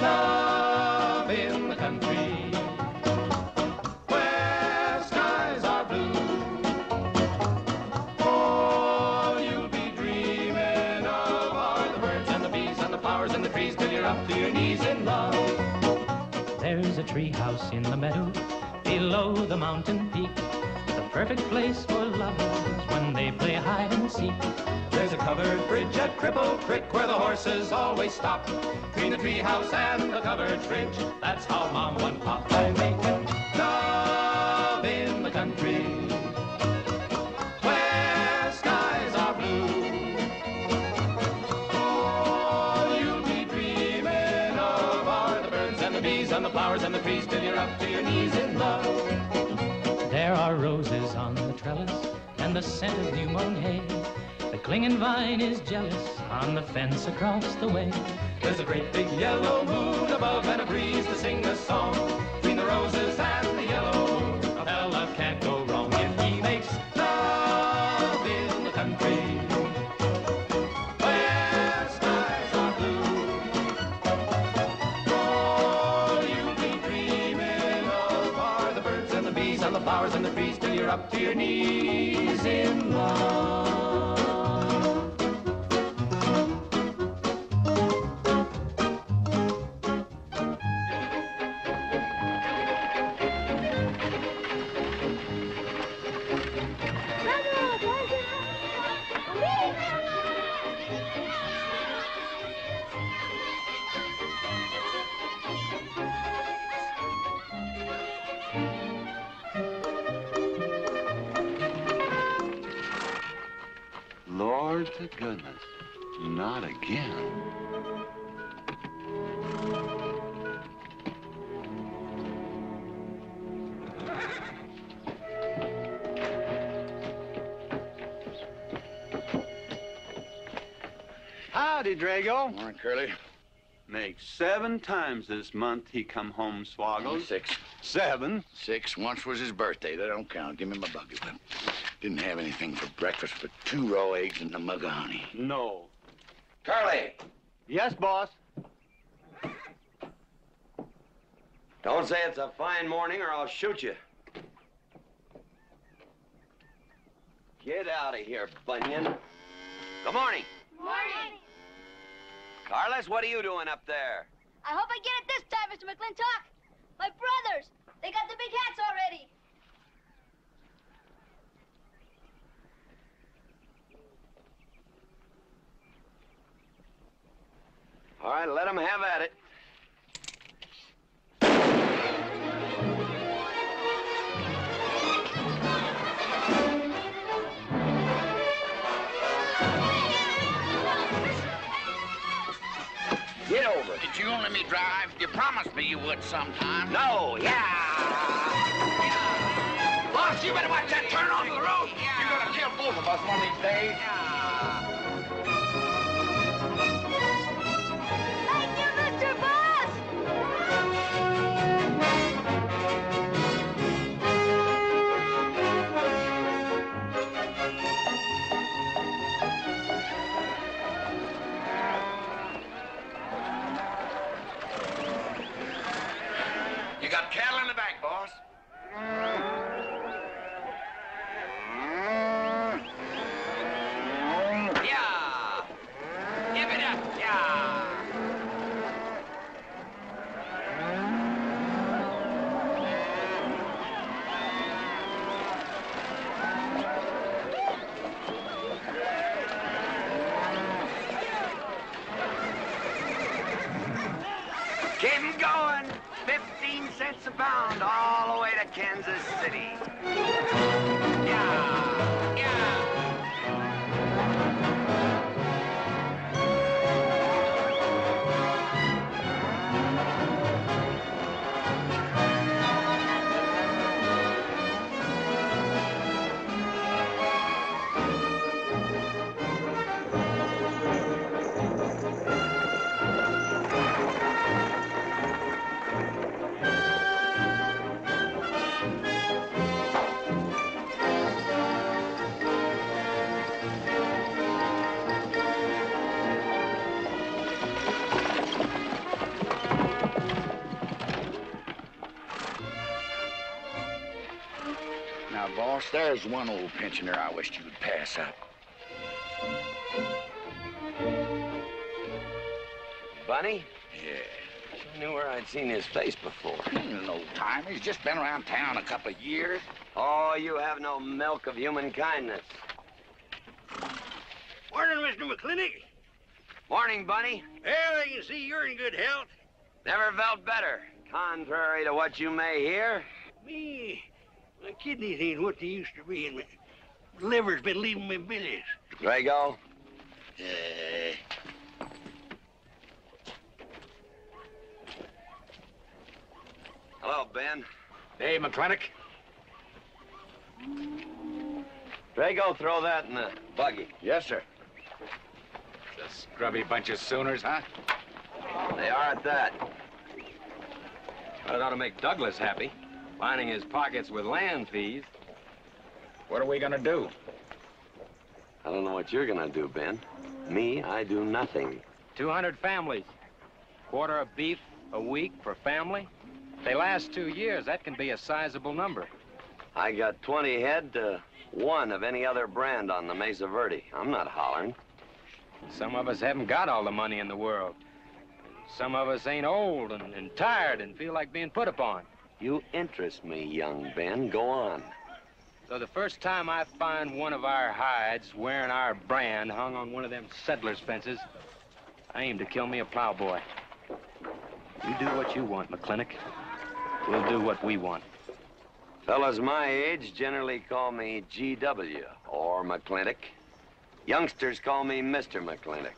Love in the country where skies are blue. All you'll be dreaming of are the birds and the bees and the flowers and the trees till you're up to your knees in love. There's a tree house in the meadow below the mountain peak, the perfect place for lovers when they play hide and seek. There's a covered bridge at Cripple Creek where the horses always stop. Between the tree house and the covered bridge, that's how Mom and Pop are making love in the country where skies are blue. All you'll be dreaming of are the birds and the bees and the flowers and the trees till you're up to your knees in love. There are roses on the trellis and the scent of new mown hay. The clinging vine is jealous on the fence across the way. There's a great big yellow moon above and a breeze to sing a song. Between the roses and the yellow moon, a fella can't go wrong if he makes love in the country where skies are blue. All you'll be dreaming of are the birds and the bees and the flowers and the trees till you're up to your knees in love. Lord to goodness, not again. Howdy, Drago. Morning, Curly. Makes 7 times this month he come home swoggled. 6. 7? 6. Once was his birthday. That don't count. Give me my buggy whip. Didn't have anything for breakfast but 2 raw eggs and a mug of honey. No. Curly, Yes, boss. don't say it's a fine morning or I'll shoot you. Get out of here, Bunyan. Good morning. Morning. Carlos, what are you doing up there? I hope I get it this time, Mr. McLintock. My brothers, they got the big hats already. All right, let them have at it. Get over it. Did you let me drive? You promised me you would sometime. No, yeah. Boss, you better watch that turn onto the road. You're gonna kill both of us one of these days. Thank you, Mr. Boss. You got cattle in the back, boss. Yeah. Give it up, yeah. Keep 'em going. 15 cents a pound all the way to Kansas City. Yeah, yeah. there's one old pensioner I wished you would pass up. Bunny? Yeah. I knew where I'd seen his face before. He's an old timer. He's just been around town a couple of years. Oh, you have no milk of human kindness. Morning, Mr. McLintock. Morning, Bunny. Well, I can see you're in good health. Never felt better. Contrary to what you may hear. Me, my kidneys ain't what they used to be, and my liver's been leaving me billies. Drago? Hello, Ben. Hey, McLintock. Drago, throw that in the buggy. Yes, sir. The scrubby bunch of Sooners, huh? They are at that. Well, it ought to make Douglas happy, lining his pockets with land fees. What are we gonna do? I don't know what you're gonna do, Ben. Me, I do nothing. 200 families. Quarter of beef a week per family. They last 2 years. That can be a sizable number. I got 20 head to 1 of any other brand on the Mesa Verde. I'm not hollering. Some of us haven't got all the money in the world. Some of us ain't old and tired and feel like being put upon. You interest me, young Ben. Go on. So the first time I find one of our hides wearing our brand hung on one of them settlers' fences, I aim to kill me a plowboy. You do what you want, McLintock. We'll do what we want. Fellas my age generally call me GW or McLintock. Youngsters call me Mr. McLintock.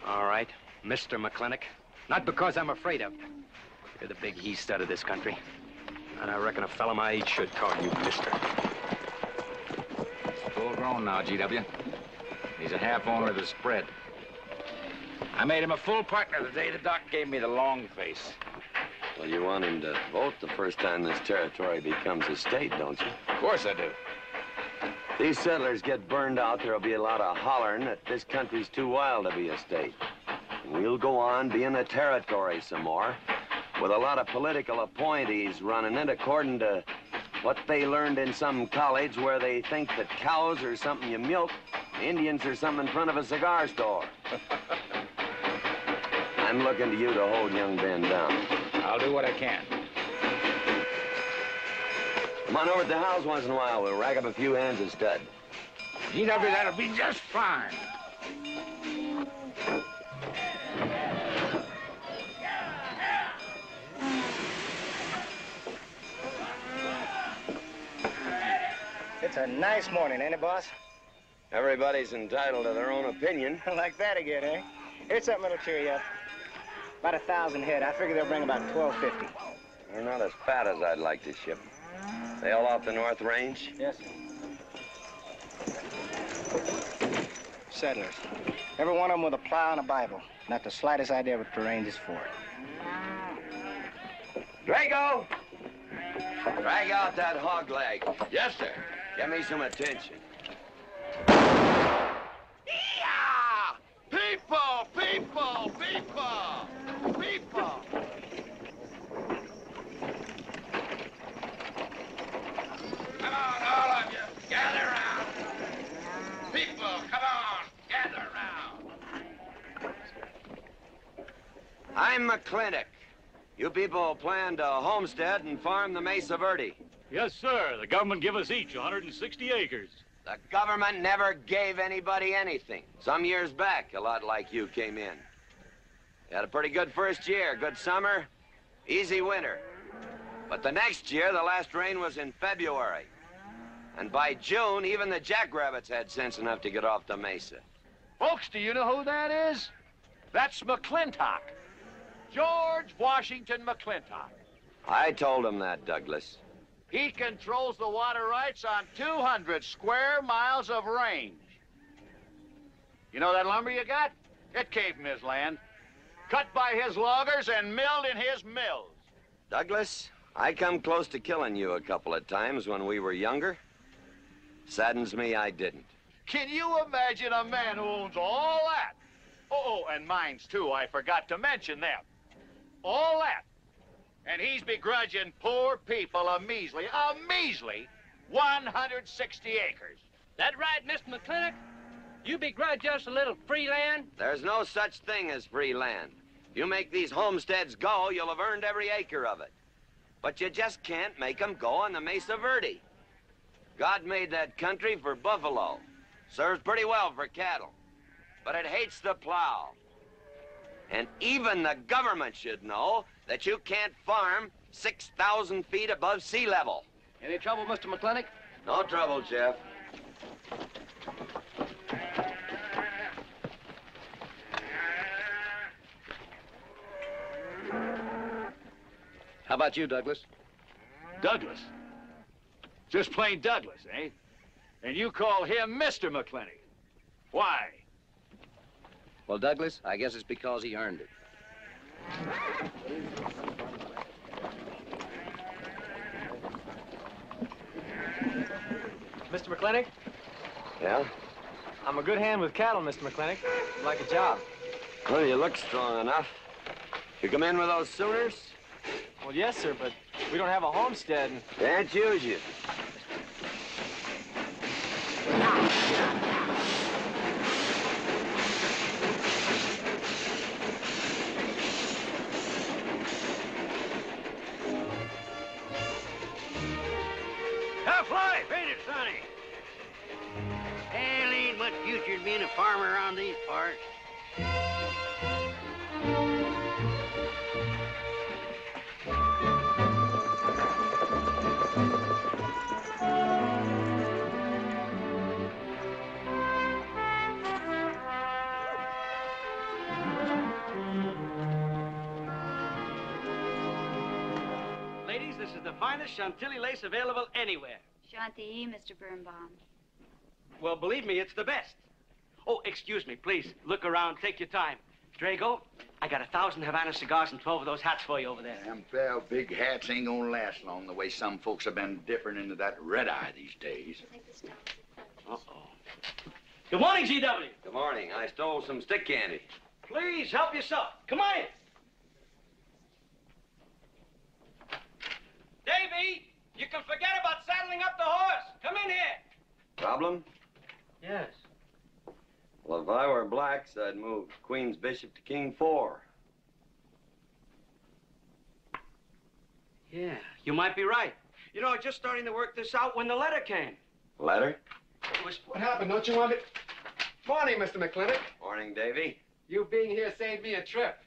All right, Mr. McLintock. Not because I'm afraid of you. You're the big he-stud of this country. And I reckon a fella my age should call you Mister. Full grown now, GW. He's a half owner of the spread. I made him a full partner the day the doc gave me the long face. Well, you want him to vote the first time this territory becomes a state, don't you? Of course I do. These settlers get burned out, there'll be a lot of hollering that this country's too wild to be a state. We'll go on being a territory some more, with a lot of political appointees running it according to what they learned in some college where they think that cows are something you milk, Indians are something in front of a cigar store. I'm looking to you to hold young Ben down. I'll do what I can. Come on over to the house once in a while. We'll rack up a few hands of stud. GW, that'll be just fine. It's a nice morning, ain't it, boss? Everybody's entitled to their own opinion. Like that again, eh? Here's something that'll cheer you up. About 1,000 head. I figure they'll bring about 1,250. They're not as fat as I'd like to ship. They all off the North Range? Yes, sir. Settlers. Every one of them with a plow and a Bible. Not the slightest idea what the range is for. Drago! Drag out that hog leg. Yes, sir. Give me some attention. Yeah! People! People! People! People! Come on, all of you. Gather around. People, come on. Gather around. I'm McLintock. You people plan to homestead and farm the Mesa Verde. Yes, sir. The government give us each 160 acres. The government never gave anybody anything. Some years back, a lot like you came in. You had a pretty good first year, good summer, easy winter. But the next year, the last rain was in February. And by June, even the jackrabbits had sense enough to get off the mesa. Folks, do you know who that is? That's McLintock. George Washington McLintock. I told him that, Douglas. He controls the water rights on 200 square miles of range. You know that lumber you got? It came from his land. Cut by his loggers and milled in his mills. Douglas, I come close to killing you a couple of times when we were younger. Saddens me I didn't. Can you imagine a man who owns all that? Oh, and mines, too. I forgot to mention them. All that. And he's begrudging poor people a measly 160 acres. That right, Mr. McLintock? You begrudge us a little free land? There's no such thing as free land. You make these homesteads go, you'll have earned every acre of it. But you just can't make them go on the Mesa Verde. God made that country for buffalo. Serves pretty well for cattle. But it hates the plow. And even the government should know that you can't farm 6,000 feet above sea level. Any trouble, Mr. McLintock? No trouble, Jeff. How about you, Douglas? Douglas? Just plain Douglas, eh? And you call him Mr. McLintock. Why? Well, Douglas, I guess it's because he earned it. Mr. McLintock? Yeah? I'm a good hand with cattle, Mr. McLintock. I'd like a job. Well, you look strong enough. You come in with those Sooners? Well, yes, sir, but we don't have a homestead. Can't use you. Tough life, ain't it, Sonny? Hell, ain't much future in being a farmer around these parts. Ladies, this is the finest Chantilly lace available anywhere. Chantilly, Mr. Birnbaum. Well, believe me, it's the best. Oh, excuse me, please. Look around. Take your time. Drago, I got 1,000 Havana cigars and 12 of those hats for you over there. Them well, big hats ain't gonna last long the way some folks have been dipping into that red eye these days. Uh-oh. Good morning, G.W. Good morning. I stole some stick candy. Please, help yourself. Come on in. Davy, you can forget about saddling up the horse. Come in here. Problem? Yes. Well, if I were blacks, I'd move Queen's Bishop to King 4. Yeah, you might be right. You know, I was just starting to work this out when the letter came. Letter? It was... What happened? Don't you want me... Morning, Mr. McLintock. Morning, Davy. You being here saved me a trip.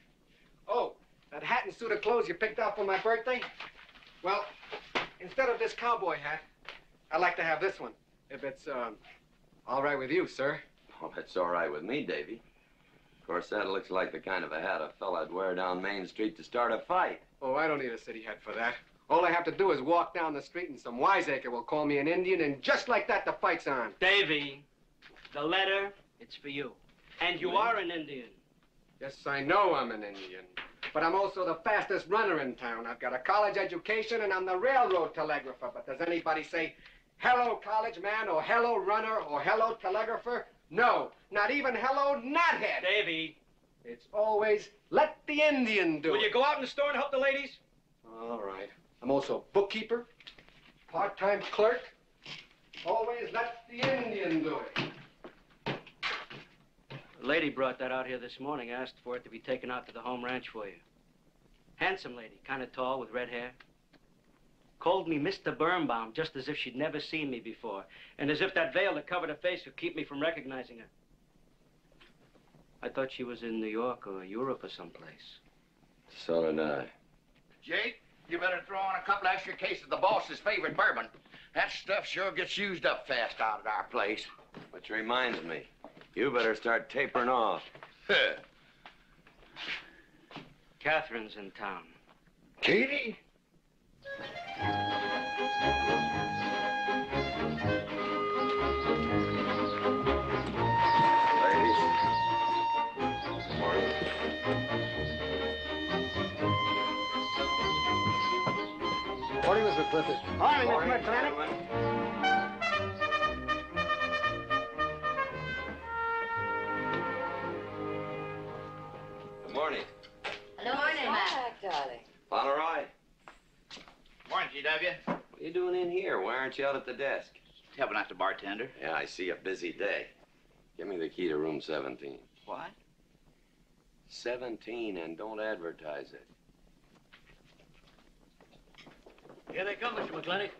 Oh, that hat and suit of clothes you picked out for my birthday? Well, instead of this cowboy hat, I'd like to have this one. If it's, all right with you, sir. Oh, that's all right with me, Davy. Of course, that looks like the kind of a hat a fella'd wear down Main Street to start a fight. Oh, I don't need a city hat for that. All I have to do is walk down the street and some wiseacre will call me an Indian, and just like that, the fight's on. Davy, the letter, it's for you. And you are an Indian. Yes, I know I'm an Indian. But I'm also the fastest runner in town. I've got a college education, and I'm the railroad telegrapher. But does anybody say, hello, college man, or hello, runner, or hello, telegrapher? No, not even hello, knothead. Davy. It's always, let the Indian do it. Will you go out in the store and help the ladies? All right. I'm also bookkeeper, part-time clerk. Always let the Indian do it. The lady brought that out here this morning, asked for it to be taken out to the home ranch for you. Handsome lady, kind of tall with red hair. Called me Mr. Birnbaum, just as if she'd never seen me before, and as if that veil that covered her face would keep me from recognizing her. I thought she was in New York or Europe or someplace. So did I. Jake, you better throw on a couple extra cases of the boss's favorite bourbon. That stuff sure gets used up fast out at our place. Which reminds me, you better start tapering off. Katherine's in town. Katie? Ladies. Morning. Morning, Mr. McLintock. Morning, Mr. Morning, McLintock. gentlemen. Good morning. Hello, morning, Matt. darling. Fauntleroy, DW. What are you doing in here? Why aren't you out at the desk? Helping out the bartender. Yeah, I see a busy day. Give me the key to room 17. What? 17, and don't advertise it. Here they come, Mr. McLintock.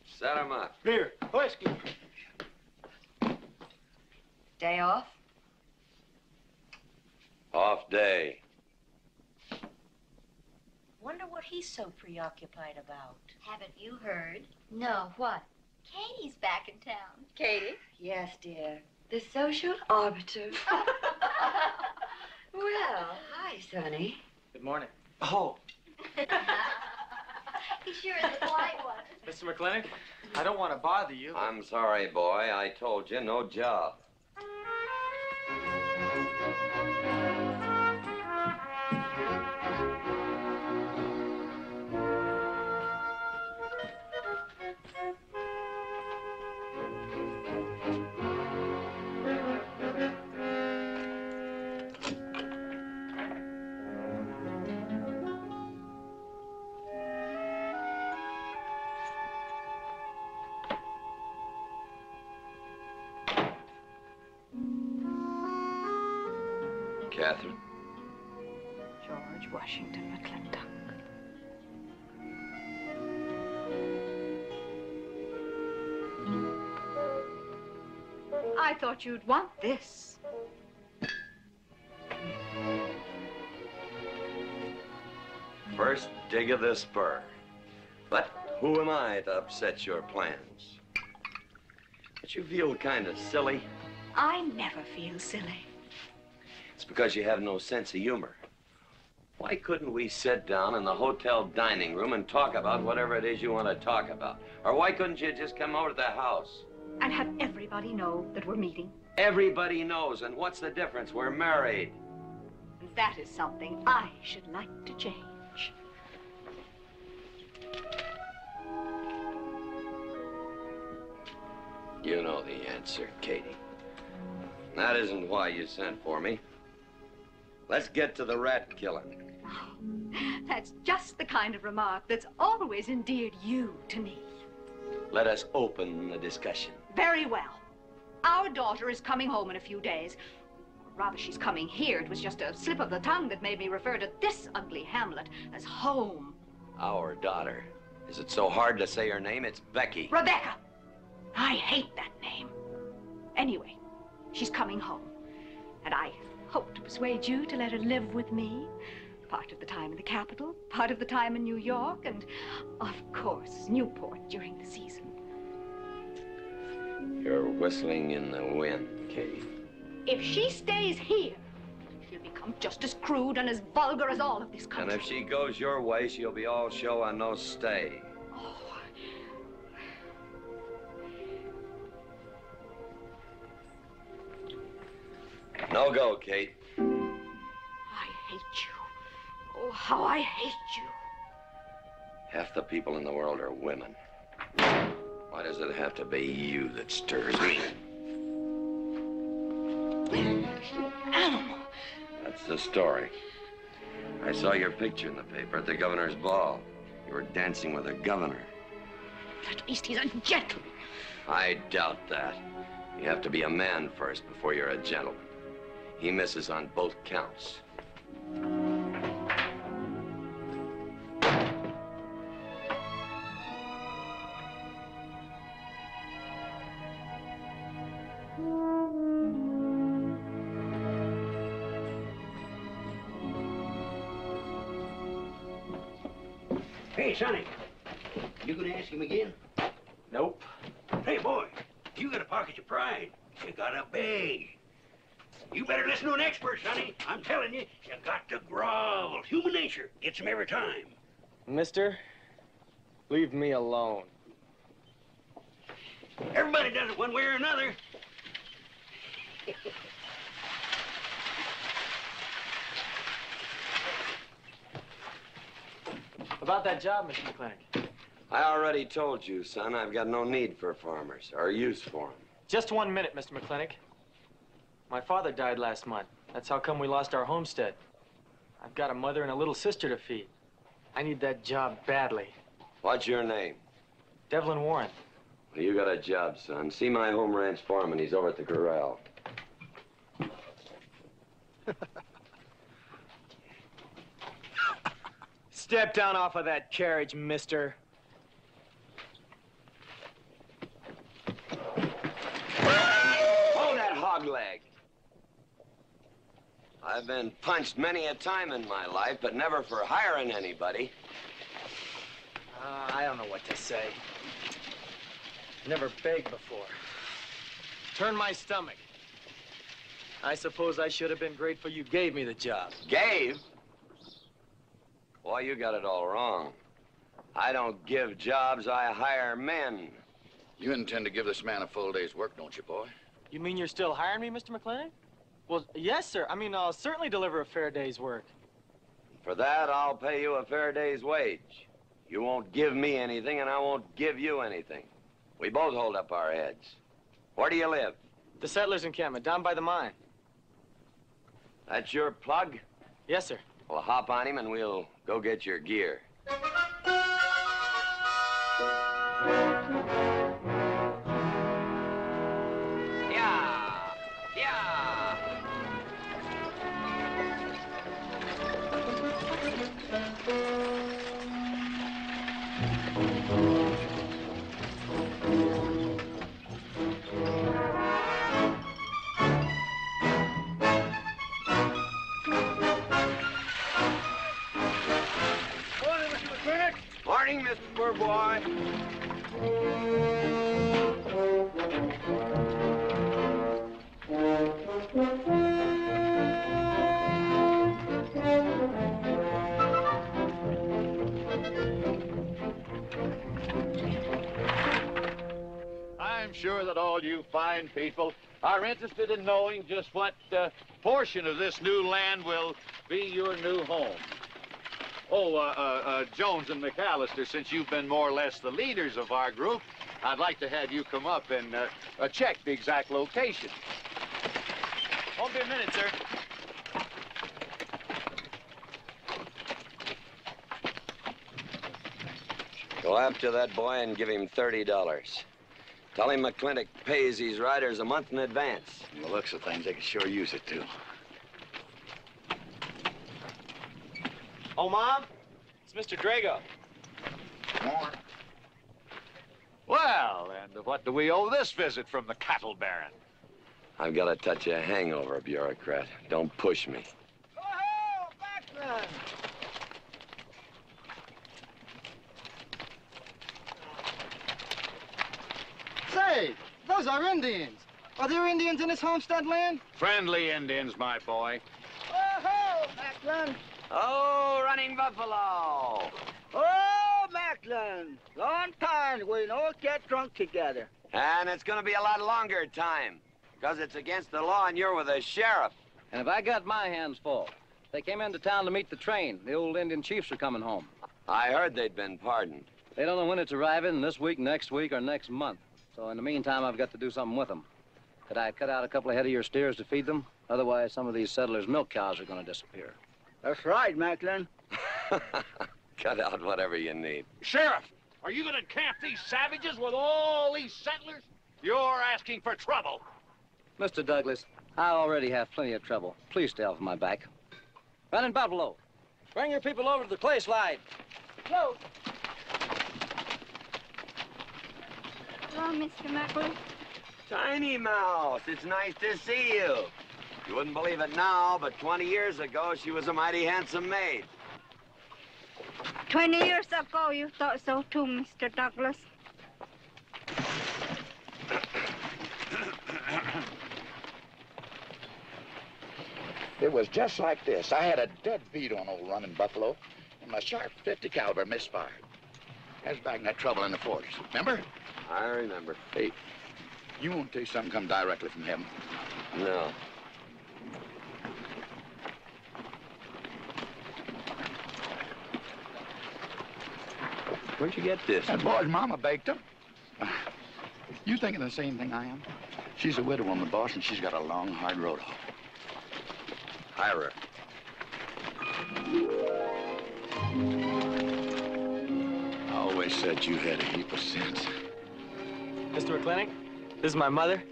Set 'em up. Here, whiskey. Day off? Off day. Wonder what he's so preoccupied about. Haven't you heard? No, what? Katie's back in town. Katie? Yes, dear. The social arbiter. Well, hi, Sonny. Good morning. Oh, He sure is a polite one. Mr. McLintock, I don't want to bother you. I'm sorry, boy. I told you, no job. Katherine? George Washington McLintock. I thought you'd want this. First dig of the spur. But who am I to upset your plans? Don't you feel kind of silly? I never feel silly. It's because you have no sense of humor. Why couldn't we sit down in the hotel dining room and talk about whatever it is you want to talk about? Or why couldn't you just come over to the house? And have everybody know that we're meeting. Everybody knows, and what's the difference? We're married. And that is something I should like to change. You know the answer, Katie. That isn't why you sent for me. Let's get to the rat killing. That's just the kind of remark that's always endeared you to me. Let us open the discussion. Very well. Our daughter is coming home in a few days. Rather, she's coming here. It was just a slip of the tongue that made me refer to this ugly hamlet as home. Our daughter. Is it so hard to say her name? It's Becky. Rebecca! I hate that name. Anyway, she's coming home. And I hope to persuade you to let her live with me. Part of the time in the capital, part of the time in New York, and, of course, Newport during the season. You're whistling in the wind, Katie. If she stays here, she'll become just as crude and as vulgar as all of this country. And if she goes your way, she'll be all show and no stay. No go, Kate. I hate you. Oh, how I hate you. Half the people in the world are women. Why does it have to be you that stirs me? You animal. That's the story. I saw your picture in the paper at the governor's ball. You were dancing with the governor. At least he's a gentleman. I doubt that. You have to be a man first before you're a gentleman. He misses on both counts. Hey, Sonny, you gonna ask him again? Nope. Hey, boy, you got a pocket of pride. You got a bag. You better listen to an expert, Sonny. I'm telling you, you got to grovel. Human nature gets him every time. Mister, leave me alone. Everybody does it one way or another. About that job, Mr. McLintock. I already told you, son, I've got no need for farmers or use for them. Just 1 minute, Mr. McLintock. My father died last month. That's how come we lost our homestead. I've got a mother and a little sister to feed. I need that job badly. What's your name? Devlin Warren. Well, you got a job, son. See my home ranch foreman. He's over at the corral. Step down off of that carriage, mister. Hold that hog leg. I've been punched many a time in my life, but never for hiring anybody. I don't know what to say. Never begged before. Turned my stomach. I suppose I should have been grateful you gave me the job. Gave? Boy, you got it all wrong. I don't give jobs, I hire men. You intend to give this man a full day's work, don't you, boy? You mean you're still hiring me, Mr. McLintock? Well, yes, sir. I mean, I'll certainly deliver a fair day's work. For that, I'll pay you a fair day's wage. You won't give me anything, and I won't give you anything. We both hold up our heads. Where do you live? The settlers' encampment, down by the mine. That's your plug? Yes, sir. Well, hop on him, and we'll go get your gear. Morning, Mr. Poor Boy. I'm sure that all you fine people are interested in knowing just what portion of this new land will be your new home. Oh, Jones and McAllister, since you've been more or less the leaders of our group, I'd like to have you come up and check the exact location. Won't be a minute, sir. Go after that boy and give him $30. Tell him McLintock pays these riders a month in advance. From the looks of things, they could sure use it, too. Oh, Mom? It's Mr. Drago. Morning. Well, and what do we owe this visit from the cattle baron? I've got a touch of hangover, bureaucrat. Don't push me. Oh, backman! Say, those are Indians. Are there Indians in this homestead land? Friendly Indians, my boy. Oh, Macklin! Oh, Running Buffalo! Oh, Macklin! Long time we don't get drunk together. And it's gonna be a lot longer time, because it's against the law and you're with the sheriff. And if I got my hands full, they came into town to meet the train. The old Indian chiefs are coming home. I heard they'd been pardoned. They don't know when it's arriving, this week, next week, or next month. So in the meantime, I've got to do something with them. Could I cut out a couple of head of your steers to feed them? Otherwise, some of these settlers' milk cows are going to disappear. That's right, Macklin. Cut out whatever you need. Sheriff, are you going to camp these savages with all these settlers? You're asking for trouble. Mr. Douglas, I already have plenty of trouble. Please stay off my back. Running Buffalo, bring your people over to the clay slide. Go. Hello, Mr. Macklin. Tiny Mouse, it's nice to see you. You wouldn't believe it now, but 20 years ago, she was a mighty handsome maid. 20 years ago, you thought so too, Mr. Douglas. It was just like this. I had a dead beat on old Running Buffalo, and my sharp 50 caliber misfired. That's back in that trouble in the 40s. Remember? I remember. Hey, you won't tell you something come directly from heaven? No. Where'd you get this? That boy's mama baked him. You thinking the same thing I am? She's a widow woman, boss, and she's got a long, hard road home. Hire her. I always said you had a heap of sense. Mr. McLintock, this is my mother.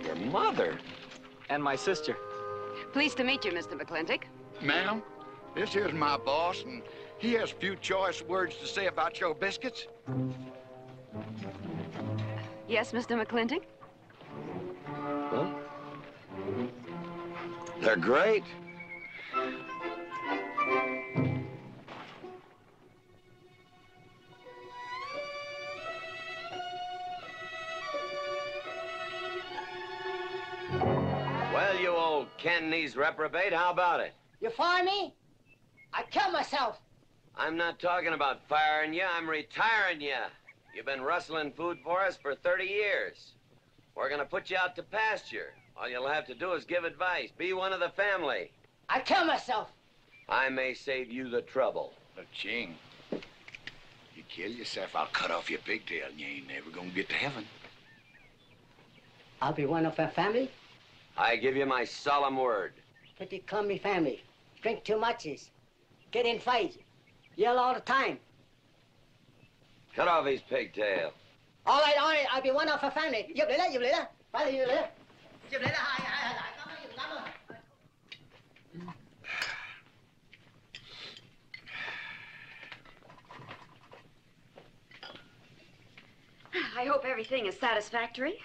Your mother? And my sister. Pleased to meet you, Mr. McLintock. Ma'am, this here's my boss, and he has a few choice words to say about your biscuits. Yes, Mr. McLintock? Huh? They're great. Well, you old Cantonese reprobate, how about it? You fire me? I'd kill myself. I'm not talking about firing you, I'm retiring you. You've been rustling food for us for 30 years. We're gonna put you out to pasture. All you'll have to do is give advice. Be one of the family. I'd kill myself. I may save you the trouble. But Ching, you kill yourself, I'll cut off your pigtail and you ain't never gonna get to heaven. I'll be one of our family. I give you my solemn word. But you call me family. Drink too much, get in fights, yell all the time. Cut off his pigtail. All right, I'll be one of our family. Giúp lấy đó. Phải là giúp lấy đó. Giúp lấy đó, hai. I hope everything is satisfactory.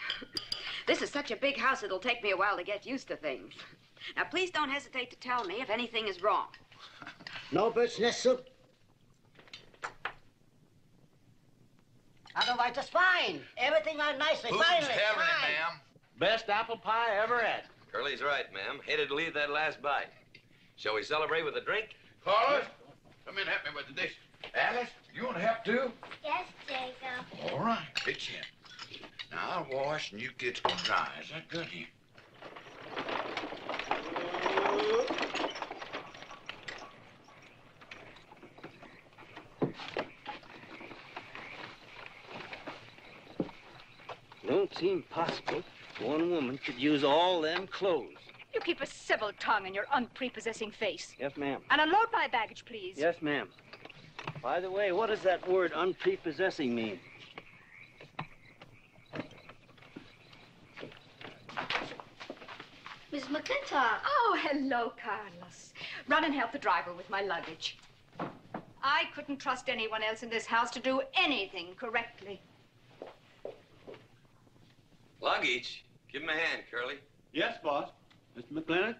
This is such a big house, it'll take me a while to get used to things. Now, please don't hesitate to tell me if anything is wrong. No bird's nest soup. Otherwise, just fine. Everything went nicely, finally. ma'am? Best apple pie ever had. Curly's right, ma'am. Hated to leave that last bite. Shall we celebrate with a drink? Carlos, come in and help me with the dish. Alice, you want to help too? Yes, Jacob. All right, pitch in. Now I'll wash and you kids can dry. Is that good here? Don't seem possible one woman could use all them clothes. You keep a civil tongue in your unprepossessing face. Yes, ma'am. And unload my baggage, please. Yes, ma'am. By the way, what does that word unprepossessing mean? Miss McLintock. Oh, hello, Carlos. Run and help the driver with my luggage. I couldn't trust anyone else in this house to do anything correctly. Luggage? Give him a hand, Curly. Yes, boss. Mr. McLintock?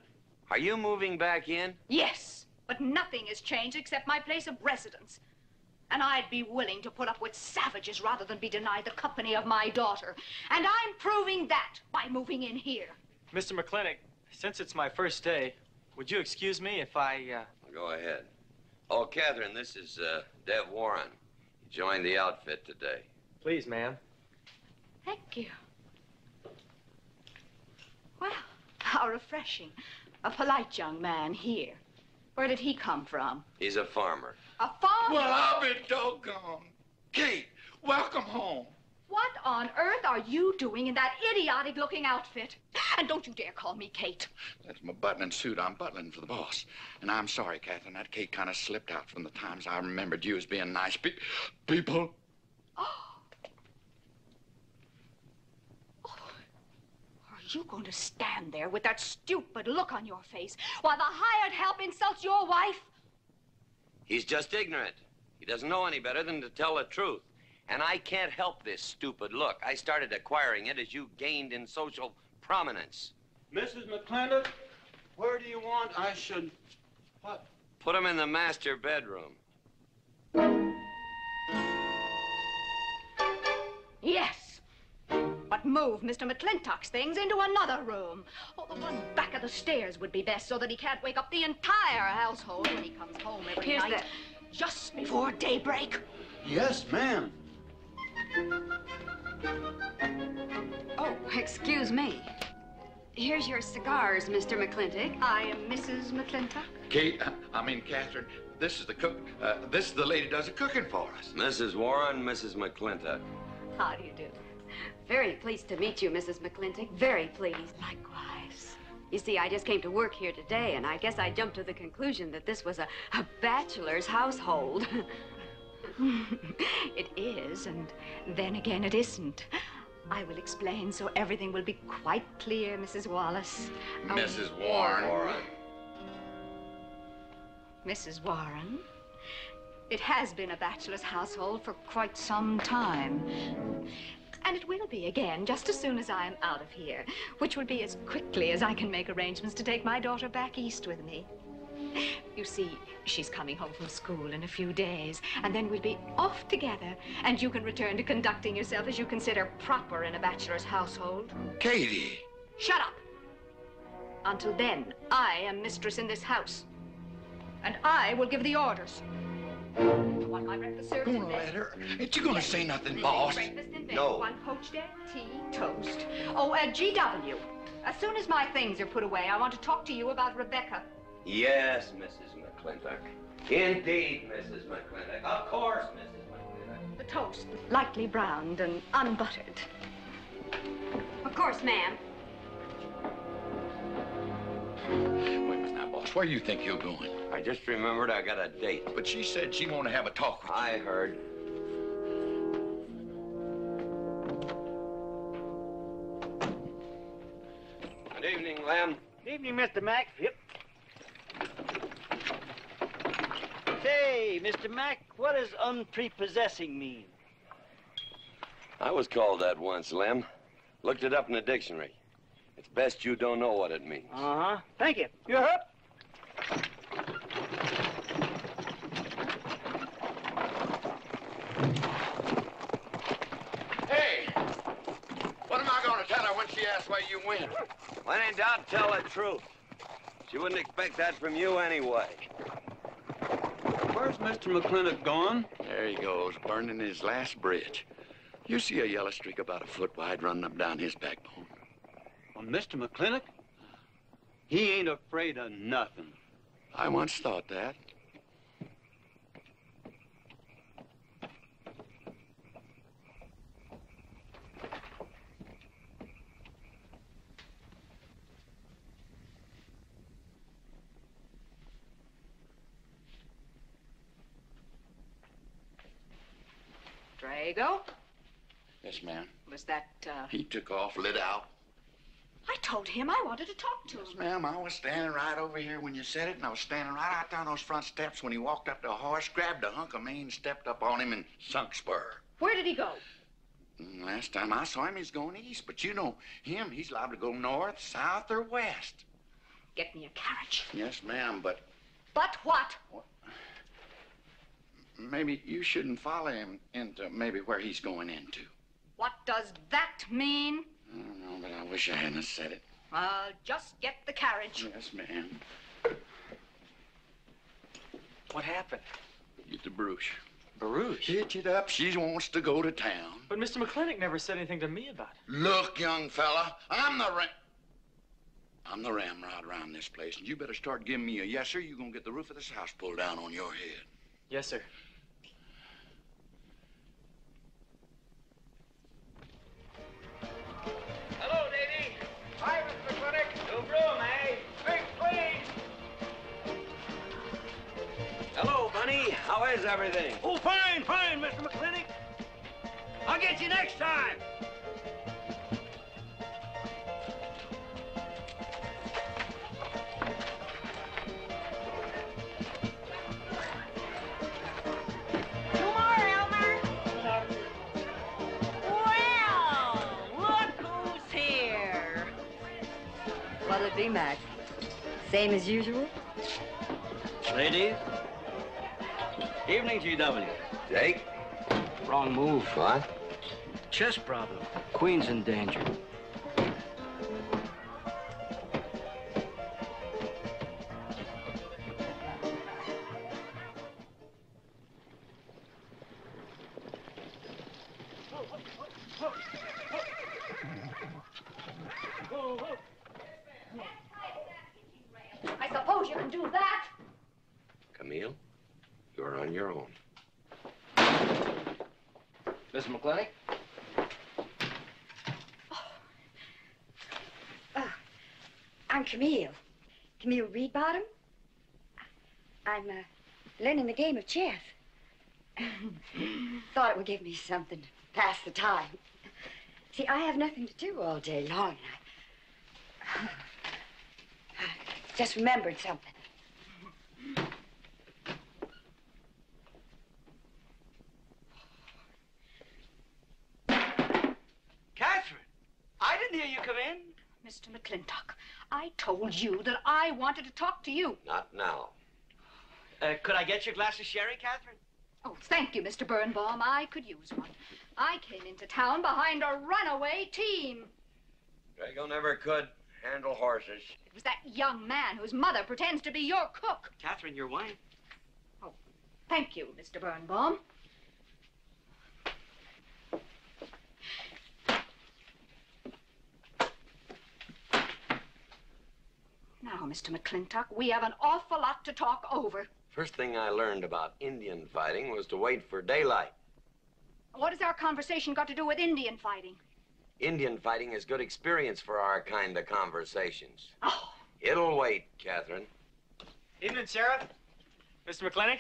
Are you moving back in? Yes, but nothing has changed except my place of residence. And I'd be willing to put up with savages rather than be denied the company of my daughter. And I'm proving that by moving in here. Mr. McLintock, since it's my first day, would you excuse me if I, Go ahead. Oh, Katherine, this is, Dev Warren. He joined the outfit today. Please, ma'am. Thank you. Well, how refreshing. A polite young man here. Where did he come from? He's a farmer. A farmer? Well, I'll be doggone. Kate, welcome home. What on earth are you doing in that idiotic-looking outfit? And don't you dare call me Kate. That's my butling suit. I'm butling for the boss. And I'm sorry, Katherine, that Kate kind of slipped out from the times I remembered you as being nice people. Are you going to stand there with that stupid look on your face while the hired help insults your wife? He's just ignorant. He doesn't know any better than to tell the truth. And I can't help this stupid look. I started acquiring it as you gained in social prominence. Mrs. McLintock, where do you want I should... What? Put him in the master bedroom. Yes. But move Mr. McLintock's things into another room. Oh, the one back of the stairs would be best so that he can't wake up the entire household when he comes home every night. Just before daybreak. Yes, ma'am. Oh, excuse me. Here's your cigars, Mr. McLintock. I am Mrs. McLintock. Kate, Catherine, this is the cook. This is the lady does the cooking for us. Mrs. Warren, Mrs. McLintock. How do you do? Very pleased to meet you, Mrs. McLintock. Very pleased. Likewise. You see, I just came to work here today, and I guess I jumped to the conclusion that this was a bachelor's household. It is, and then again it isn't. I will explain so everything will be quite clear, Mrs. Wallace. Mrs. Warren. Mrs. Warren, it has been a bachelor's household for quite some time. And it will be again, just as soon as I am out of here, which will be as quickly as I can make arrangements to take my daughter back east with me. You see, she's coming home from school in a few days, and then we'll be off together, and you can return to conducting yourself as you consider proper in a bachelor's household. Katie! Shut up! Until then, I am mistress in this house, and I will give the orders. I want my breakfast served in bed. Don't let her. Ain't you gonna say nothing, boss? Breakfast in bed. No. 1 poached egg, tea, toast. Oh, GW. As soon as my things are put away, I want to talk to you about Rebecca. Yes, Mrs. McLintock. Indeed, Mrs. McLintock. Of course, Mrs. McLintock. The toast, lightly browned and unbuttered. Of course, ma'am. Wait a minute now, boss. Where do you think you're going? I just remembered I got a date. But she said she wanted to have a talk with you. I heard. Good evening, Lem. Good evening, Mr. Mack. Yep. Say, Mr. Mack, what does unprepossessing mean? I was called that once, Lem. Looked it up in the dictionary. It's best you don't know what it means. Uh-huh. Thank you. You're up. Hey! What am I gonna tell her when she asks where you went? When in doubt, tell the truth. She wouldn't expect that from you anyway. Where's Mr. McLintock going? There he goes, burning his last bridge. You see a yellow streak about a foot wide running up down his backbone. Well, Mr. McLintock? He ain't afraid of nothing. I once thought that. Drago? Yes, ma'am. Was that, He took off, lit out. I told him I wanted to talk to him. Yes, ma'am. I was standing right over here when you said it, and I was standing right out there on those front steps when he walked up to a horse, grabbed a hunk of mane, stepped up on him, and sunk spur. Where did he go? Last time I saw him, he's going east. But you know him, he's liable to go north, south, or west. Get me a carriage. Yes, ma'am, but But what? maybe you shouldn't follow him into maybe where he's going into. What does that mean? I don't know, but I wish I hadn't have said it. Just get the carriage. Yes, ma'am. What happened? Get the Bruce. Baruch? Hitch it up. She wants to go to town. But Mr. McLintock never said anything to me about it. Look, young fella, I'm the ramrod around this place, and you better start giving me a yes, sir. You're gonna get the roof of this house pulled down on your head. Yes, sir. Hello, Davy. Hi, Mr. McLintock. No broom, eh? Quick, please. Hello, Bunny. How is everything? Oh, fine, fine, Mr. McLintock. I'll get you next time. What'll it be, Mac? Same as usual? Ladies. Evening, GW. Jake? Wrong move. What? Chest problem. Queen's in danger. I suppose you can do that. Camille, you're on your own. Mr. McLintock? I'm Camille. Camille Reedbottom. I'm learning the game of chess. Thought it would give me something to pass the time. See, I have nothing to do all day long. I just remembered something. Katherine, I didn't hear you come in. Mr. McLintock, I told you that I wanted to talk to you. Not now. Could I get your glass of sherry, Katherine? Oh, thank you, Mr. Birnbaum. I could use one. I came into town behind a runaway team. Drago never could handle horses. It was that young man whose mother pretends to be your cook. Katherine, your wine. Oh, thank you, Mr. Birnbaum. Now, Mr. McLintock, we have an awful lot to talk over. First thing I learned about Indian fighting was to wait for daylight. What has our conversation got to do with Indian fighting? Indian fighting is good experience for our kind of conversations. Oh. It'll wait, Katherine. Evening, Sheriff. Mr. McLintock,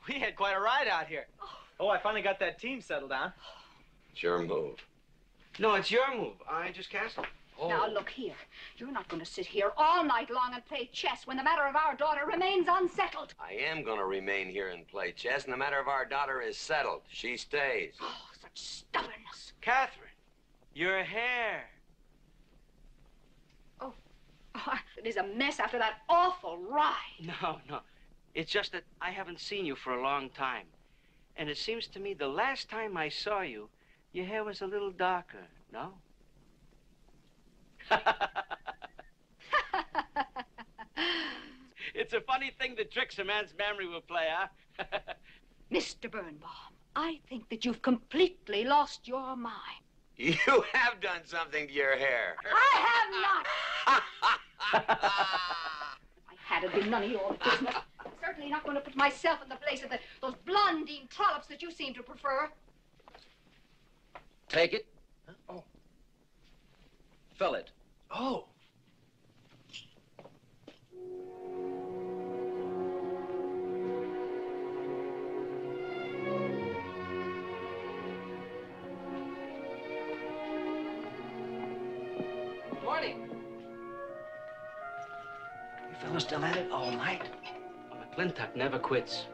we had quite a ride out here. Oh, I finally got that team settled down. It's your move. No, it's your move. I just castled. Oh. Now, look here. You're not going to sit here all night long and play chess when the matter of our daughter remains unsettled. I am going to remain here and play chess, and the matter of our daughter is settled. She stays. Oh, such stubbornness. Katherine, your hair. Oh, it is a mess after that awful ride. No. It's just that I haven't seen you for a long time. And it seems to me the last time I saw you, your hair was a little darker, no? It's a funny thing the tricks a man's memory will play, huh? Mr. Birnbaum, I think that you've completely lost your mind. You have done something to your hair. I have not. If I had, it'd be none of your business. I'm certainly not going to put myself in the place of those blondine trollops that you seem to prefer. Take it. Huh? Oh. Fill it. Oh. Morning. You fellas still at it all night? A McLintock never quits.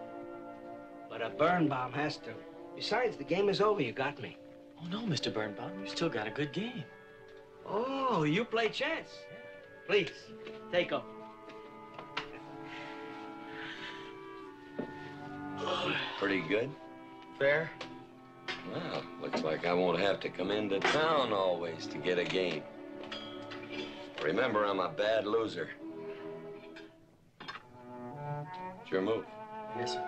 But a Birnbaum has to. Besides, the game is over. You got me. Oh, no, Mr. Birnbaum. You still got a good game. Oh, you play chess. Please, take over. Pretty good. Fair. Well, looks like I won't have to come into town always to get a game. Remember, I'm a bad loser. It's your move. Yes, sir.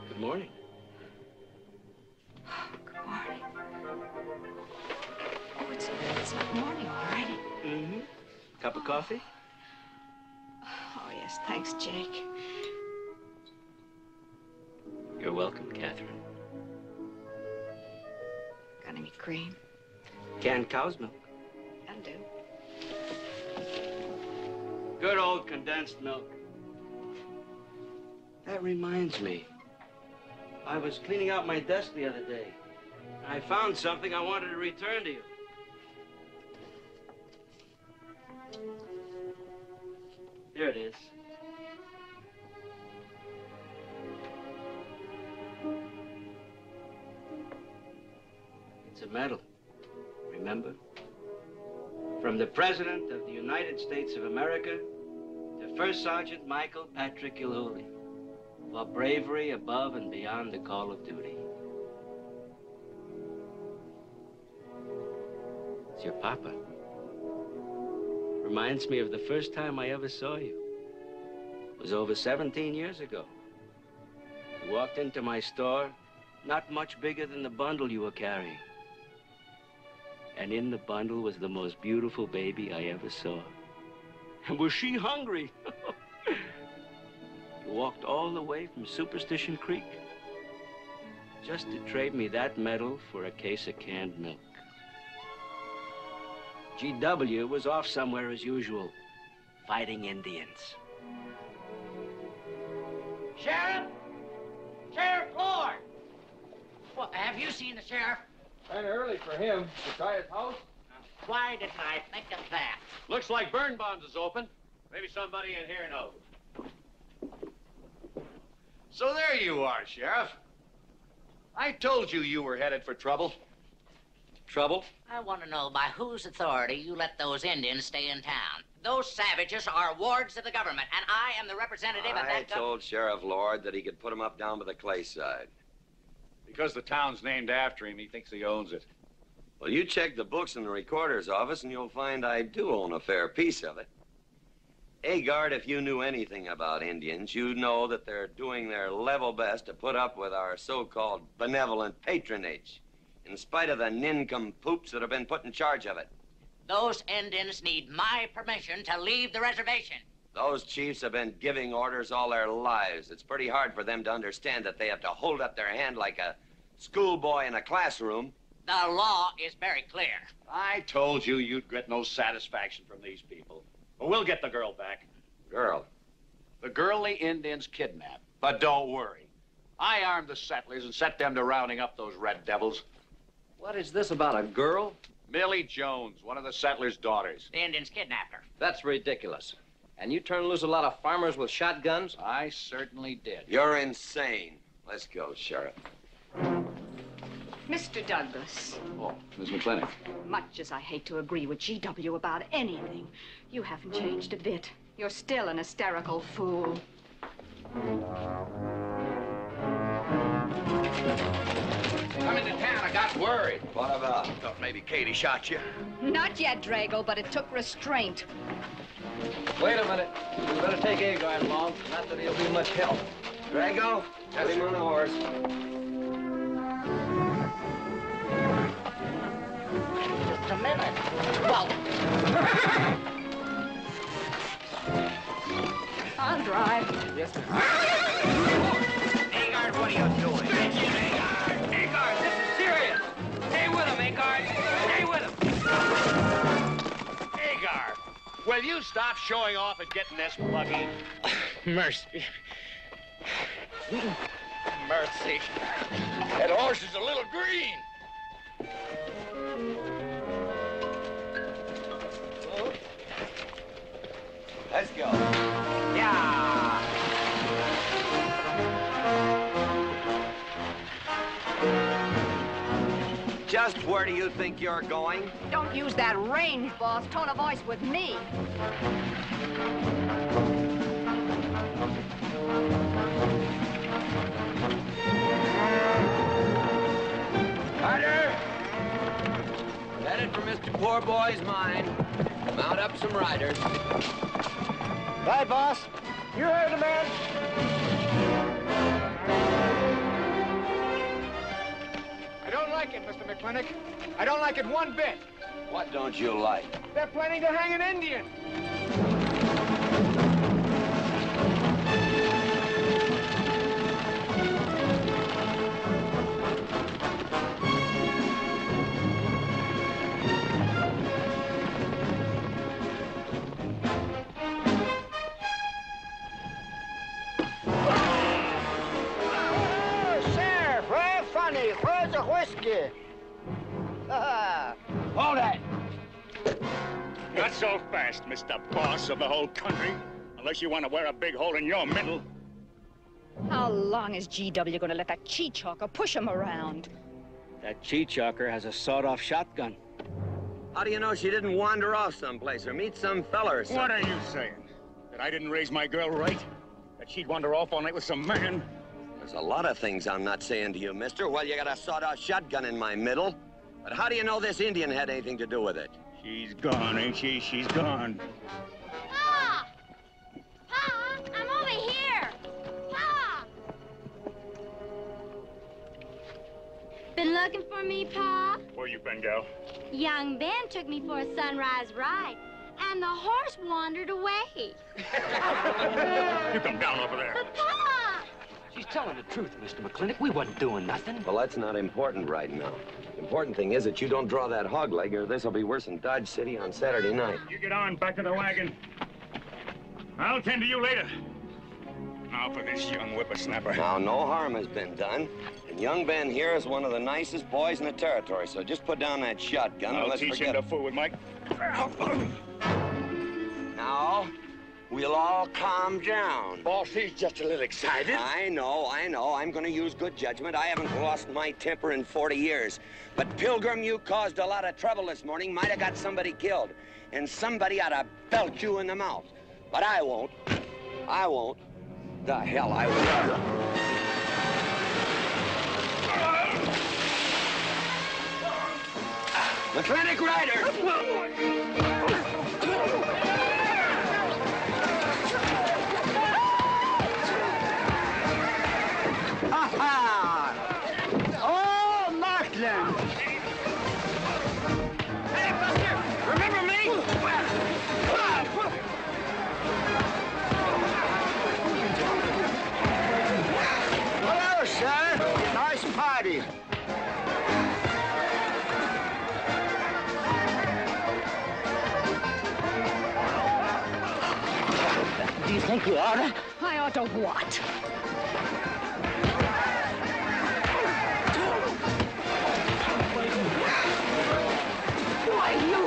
Good morning. Good morning. Oh, it's not morning already. Mm-hmm. Cup of coffee? Oh, yes, thanks, Jake. You're welcome, Katherine. Got any cream? Canned cow's milk. That'll do. Good old condensed milk. That reminds me. I was cleaning out my desk the other day. I found something I wanted to return to you. Here it is. It's a medal, remember? From the President of the United States of America to First Sergeant Michael Patrick Gilhooly for bravery above and beyond the call of duty. It's your papa. Reminds me of the first time I ever saw you. It was over 17 years ago. You walked into my store, not much bigger than the bundle you were carrying. And in the bundle was the most beautiful baby I ever saw. And was she hungry? Walked all the way from Superstition Creek just to trade me that medal for a case of canned milk. GW was off somewhere as usual, fighting Indians. Sheriff! Sheriff Lord! Well, have you seen the sheriff? Kind of early for him. To try his house? Why didn't I think of that? Looks like Birnbaum's is open. Maybe somebody in here knows. So there you are, Sheriff. I told you you were headed for trouble. Trouble? I want to know by whose authority you let those Indians stay in town. Those savages are wards of the government, and I am the representative of I that told Sheriff Lord that he could put him up down by the clay side. Because the town's named after him, he thinks he owns it. Well, you check the books in the recorder's office, and you'll find I do own a fair piece of it. Agard, if you knew anything about Indians, you'd know that they're doing their level best to put up with our so-called benevolent patronage, in spite of the nincompoops that have been put in charge of it. Those Indians need my permission to leave the reservation. Those chiefs have been giving orders all their lives. It's pretty hard for them to understand that they have to hold up their hand like a schoolboy in a classroom. The law is very clear. I told you you'd get no satisfaction from these people. But we'll get the girl back. Girl? The girl the Indians kidnapped. But don't worry. I armed the settlers and set them to rounding up those red devils. What is this about a girl? Millie Jones, one of the settlers' daughters. The Indians kidnapped her. That's ridiculous. And you turned loose a lot of farmers with shotguns? I certainly did. You're insane. Let's go, Sheriff. Mr. Douglas, Oh, Miss McLintock. much as I hate to agree with GW about anything, you haven't changed a bit. You're still an hysterical fool. Come into town, I got worried. What about? Thought maybe Katie shot you. Not yet, Drago, but it took restraint. Wait a minute. We better take Agard along. Not that he'll be much help. Drago, have him on the horse. Just a minute. Well, I'll drive. Yes, sir. Agard, what are you doing? Agard! Agard, this is serious. Stay with him, Agard. Stay with him. Agar, will you stop showing off and getting this buggy? Mercy. Mercy. That horse is a little green. Let's go. Yeah. Just where do you think you're going? Don't use that range, boss. Tone of voice with me. Carter! Headed for Mr. Poor Boy's mine. Mount up some riders. Right, boss. You heard the man. I don't like it, Mr. McLintock. I don't like it one bit. What don't you like? They're planning to hang an Indian. Sheriff, very funny. Where's the whiskey? Hold that! Not so fast, Mr. Boss of the whole country. Unless you want to wear a big hole in your middle. How long is GW going to let that cheechawker push him around? That cheechawker has a sawed-off shotgun. How do you know she didn't wander off someplace or meet some fella or something? What are you saying? That I didn't raise my girl right? That she'd wander off all night with some man? There's a lot of things I'm not saying to you, mister. Well, you got a sawed-off shotgun in my middle. But how do you know this Indian had anything to do with it? She's gone, ain't she? She's gone. Pa! Pa! I'm over here! Pa! Been looking for me, Pa? Where you been, gal? Young Ben took me for a sunrise ride, and the horse wandered away. You come down over there. Papa! She's telling the truth, Mr. McLintock. We wasn't doing nothing. Well, that's not important right now. The important thing is that you don't draw that hog leg, or this will be worse than Dodge City on Saturday night. You get on, back to the wagon. I'll tend to you later. Now for this young whippersnapper. Now, no harm has been done. And young Ben here is one of the nicest boys in the territory, so just put down that shotgun and let's teach forget him to fool with Mike. Now, we'll all calm down. Boss, he's just a little excited. I know. I'm going to use good judgment. I haven't lost my temper in 40 years. But, Pilgrim, you caused a lot of trouble this morning. Might have got somebody killed. And somebody ought to belt you in the mouth. But I won't. I won't. The hell I will. McLintock Rider! Oh, Martin! Hey, Buster! Remember me? Hello, sir. Nice party. Do you think we ought to? I ought to what? Why, you...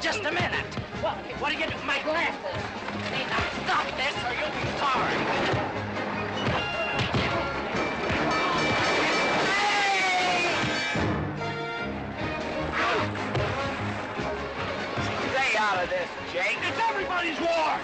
Just a minute. What are you doing? My glasses. Hey, now stop this or you'll be sorry. Stay out of this, Jake. It's everybody's war.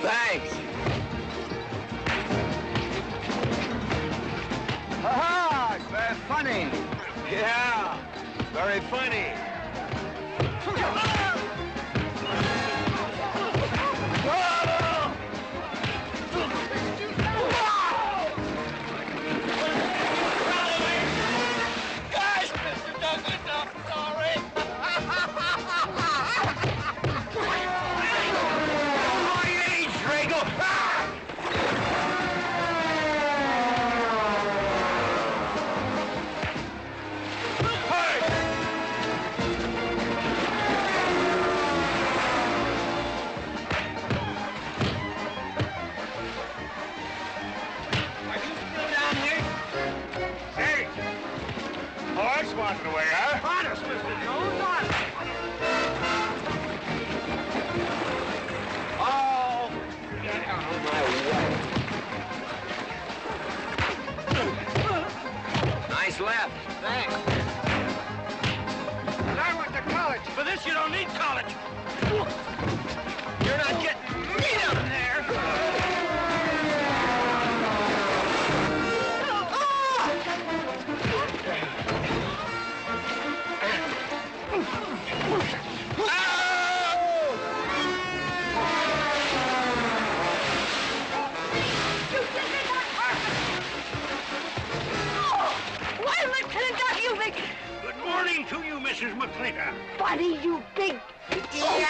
Thanks. Aha! It's very funny. Yeah, very funny. Guys, Mr. Douglas, I'm sorry. Wanted away, huh? Honest, Mr. Jones, honest. Oh! Get out of my way. Nice left. Thanks. And I went to college. For this, you don't need college. You're not getting me down there. Good morning to you McLintock. Buddy, you big... G.W.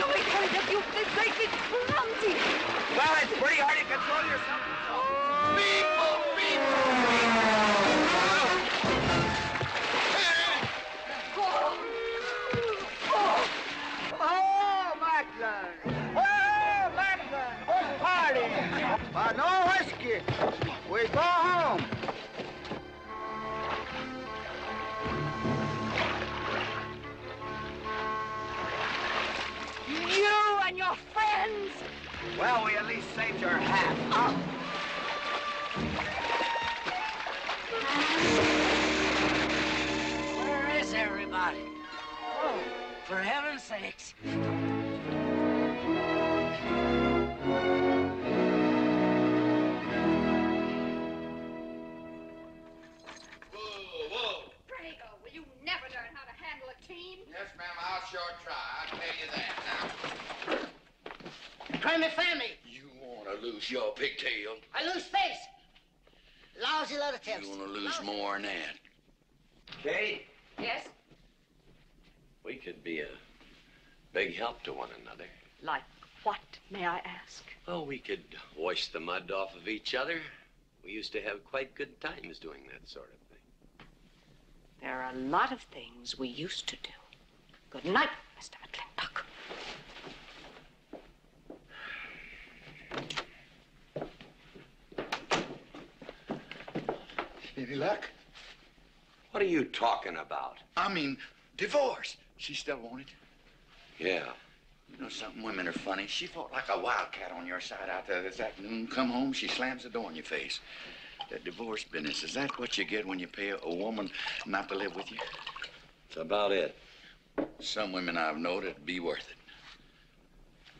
McLintock, you big, great big clumsy. Well, it's pretty hard to control yourself. People! Oh, Macklin! Oh, Macklin! Good party! But no whiskey. We go home. You and your friends! Well, we at least saved your hat. Oh. Where is everybody? Oh, for heaven's sakes. Drago, will you never learn how to handle a team? Yes, ma'am, I'll sure try. I'll tell you that now. Try me, family. You want to lose your pigtail? I lose face. Lousy lot of tips. You want to lose more than that? Kate, Yes? we could be a big help to one another. Like what, may I ask? Oh, we could wash the mud off of each other. We used to have quite good times doing that sort of thing. There are a lot of things we used to do. Good night, Mr. McLintock. Any luck? What are you talking about? I mean, divorce. She still wanted it. Yeah. You know something? Women are funny. She fought like a wildcat on your side out there this afternoon. Come home, she slams the door in your face. That divorce business, is that what you get when you pay a woman not to live with you? That's about it. Some women I've known it'd be worth it.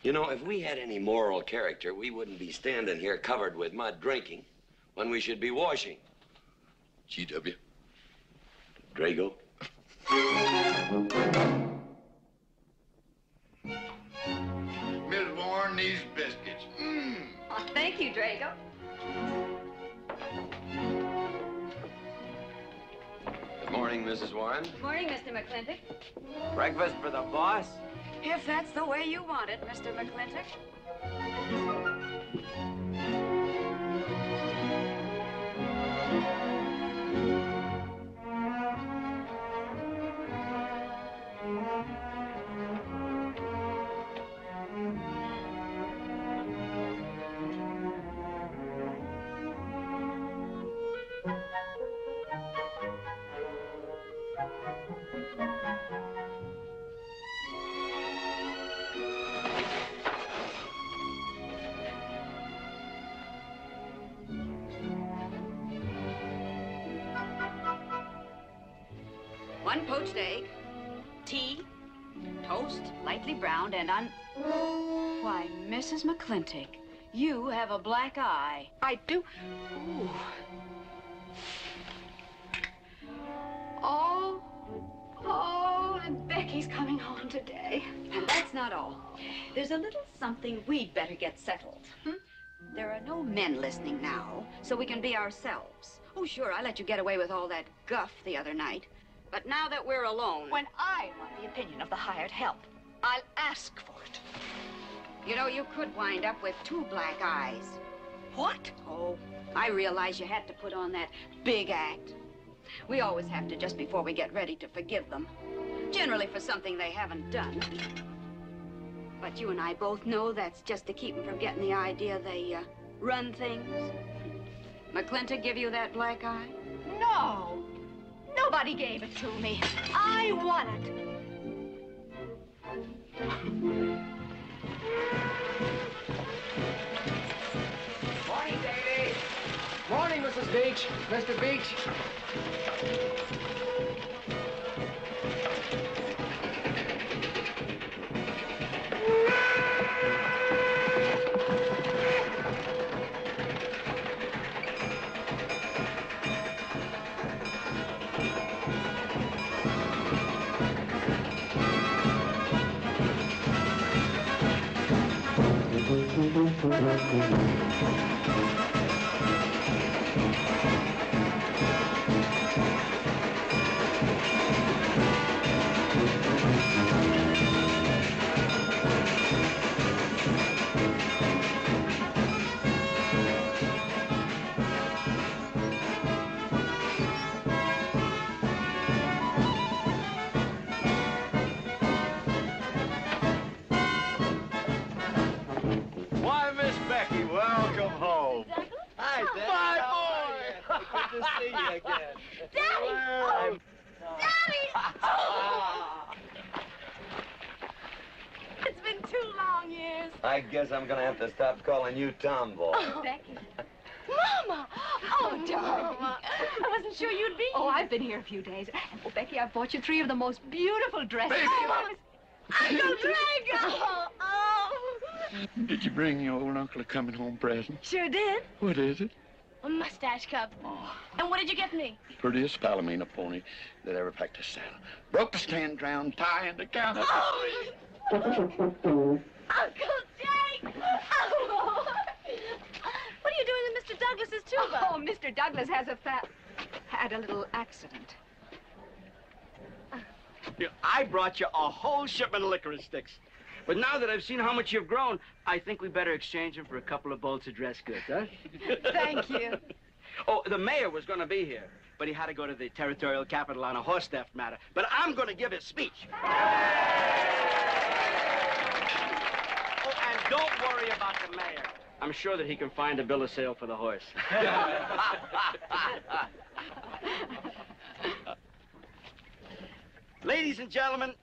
You know, if we had any moral character, we wouldn't be standing here covered with mud drinking when we should be washing. G.W. Drago. Miss Warren, these biscuits. Mmm. Oh, thank you, Drago. Good morning, Mrs. Warren. Good morning, Mr. McLintock. Breakfast for the boss? If that's the way you want it, Mr. McLintock. One poached egg, tea, toast, lightly browned, and Why, Mrs. McLintock, you have a black eye. I do. Ooh. Oh, and Becky's coming home today. And that's not all. There's a little something we'd better get settled. There are no men listening now, so we can be ourselves. Oh, sure, I let you get away with all that guff the other night. But now that we're alone... When I want the opinion of the hired help, I'll ask for it. You know, you could wind up with 2 black eyes. What? Oh, I realize you had to put on that big act. We always have to just before we get ready to forgive them. Generally for something they haven't done. But you and I both know that's just to keep them from getting the idea they run things. McLintock give you that black eye? No. Nobody gave it to me. I want it. Morning, Davy. Morning, Mrs. Beach. Mr. Beach. Why, Miss Becky, welcome home. Hi, Dad. My boy! Good to see you again. Daddy! Well, It's been 2 long years. I guess I'm gonna have to stop calling you Tomboy. Oh, Becky. Mama! Oh, darling. I wasn't sure you'd be Oh, here. I've been here a few days. Oh, Becky, I've bought you 3 of the most beautiful dresses. Uncle Reagan! Did you bring your old uncle a coming home present? Sure did. What is it? A mustache cup. And what did you get me? Prettiest Palomino pony that ever packed a saddle. Broke the stand, drowned, tie, and the counter. Uncle Jake! Oh. What are you doing with Mr. Douglas's tuba? Oh, Mr. Douglas had a little accident. I brought you a whole shipment of licorice sticks. But now that I've seen how much you've grown, I think we better exchange them for a couple of bolts of dress goods, huh? Thank you. Oh, the mayor was going to be here, but he had to go to the territorial capital on a horse theft matter. But I'm going to give his speech. Oh, and don't worry about the mayor. I'm sure that he can find a bill of sale for the horse. Ladies and gentlemen,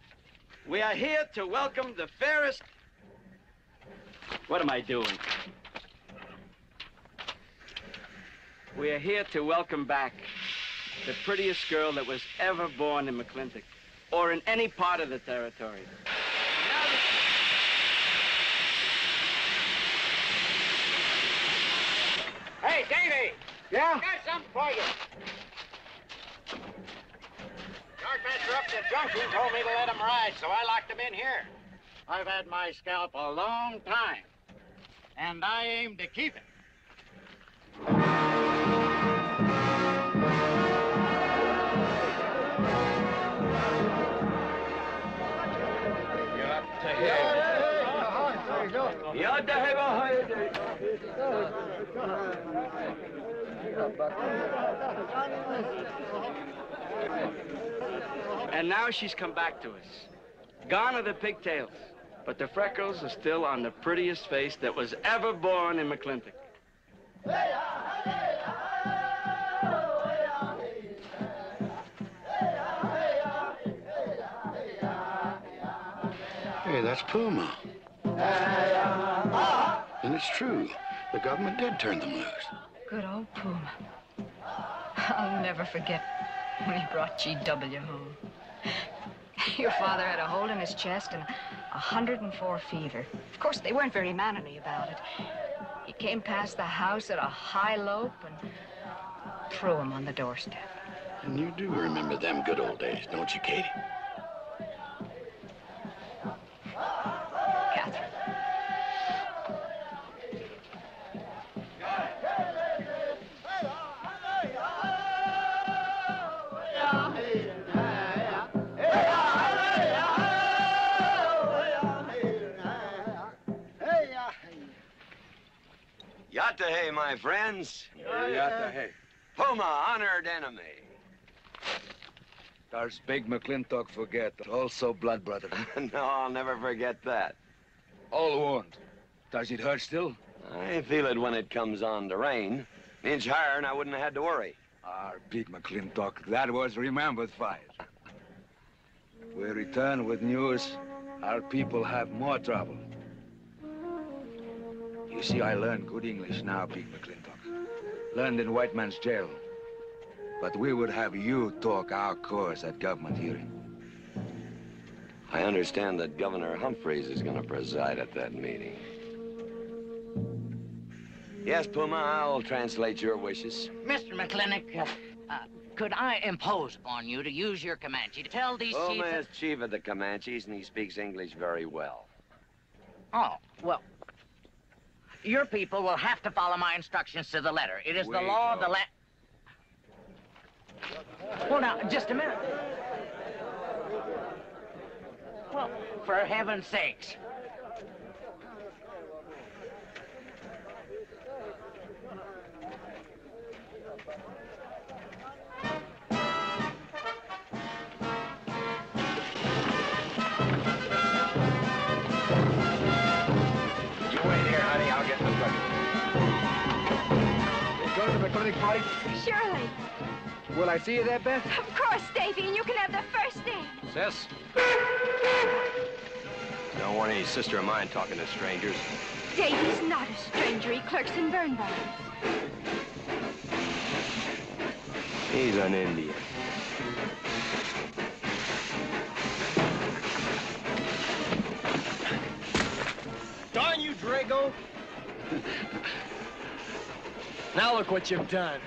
we are here to welcome the fairest... What am I doing? We are here to welcome back the prettiest girl that was ever born in McLintock, or in any part of the territory. Hey, Davey! Yeah? Got something for you. Yardmaster up at the junction told me to let him ride, so I locked him in here. I've had my scalp a long time, and I aim to keep it. And now she's come back to us. Gone are the pigtails, but the freckles are still on the prettiest face that was ever born in McLintock. Hey, that's Puma. And it's true. The government did turn them loose. Good old Puma. I'll never forget when he brought G.W. home. Your father had a hole in his chest and 104 fever. Of course, they weren't very mannerly about it. He came past the house at a high lope and threw him on the doorstep. And you do remember them good old days, don't you, Katie? Katherine. Yatta-hey, my friends. Yatta-hey. Puma, honored enemy. Does big McLintock forget? Also blood brother. No, I'll never forget that. All wound. Does it hurt still? I feel it when it comes on to rain. An inch higher and I wouldn't have had to worry. Our big McLintock, that was remembered fight. We return with news. Our people have more trouble. You see, I learned good English now, big McLintock. Learned in white man's jail. But we would have you talk our cause at government hearing. I understand that Governor Humphreys is going to preside at that meeting. Yes, Puma, I'll translate your wishes. Mr. McLintock, could I impose upon you to use your Comanche to tell these Puma chiefs... is chief of the Comanches, and he speaks English very well. Oh, well, Your people will have to follow my instructions to the letter. It is the law of the land. Well, now, just a minute. Well, for heaven's sakes. Going to the clinic party? Surely. Will I see you there, Beth? Of course, Davy, and you can have the first name. Sis? Don't want any sister of mine talking to strangers. Davy's not a stranger. He clerks in Birnbaum. He's an Indian. Darn you, Drago! Now look what you've done.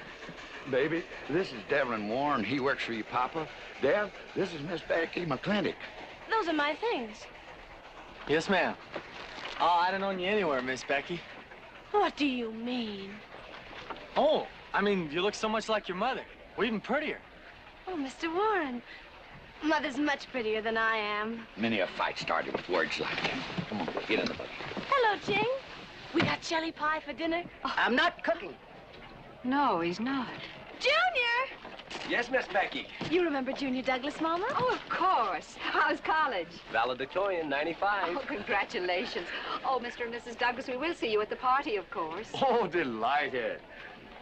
Baby, this is Devlin Warren. He works for you, Papa. Dev, this is Miss Becky McLintock. Those are my things. Yes, ma'am. Oh, I'd have known you anywhere, Miss Becky. What do you mean? Oh, I mean, you look so much like your mother. Or even prettier. Oh, Mr. Warren. Mother's much prettier than I am. Many a fight started with words like that. Come on, get in the buggy. Hello, Ching. We got jelly pie for dinner. Oh. I'm not cooking. No, he's not. Junior! Yes, Miss Becky. You remember Junior Douglas, Mama? Oh, of course. How's college? Valedictorian, 95. Oh, congratulations. Oh, Mr. and Mrs. Douglas, we will see you at the party, of course. Oh, delighted.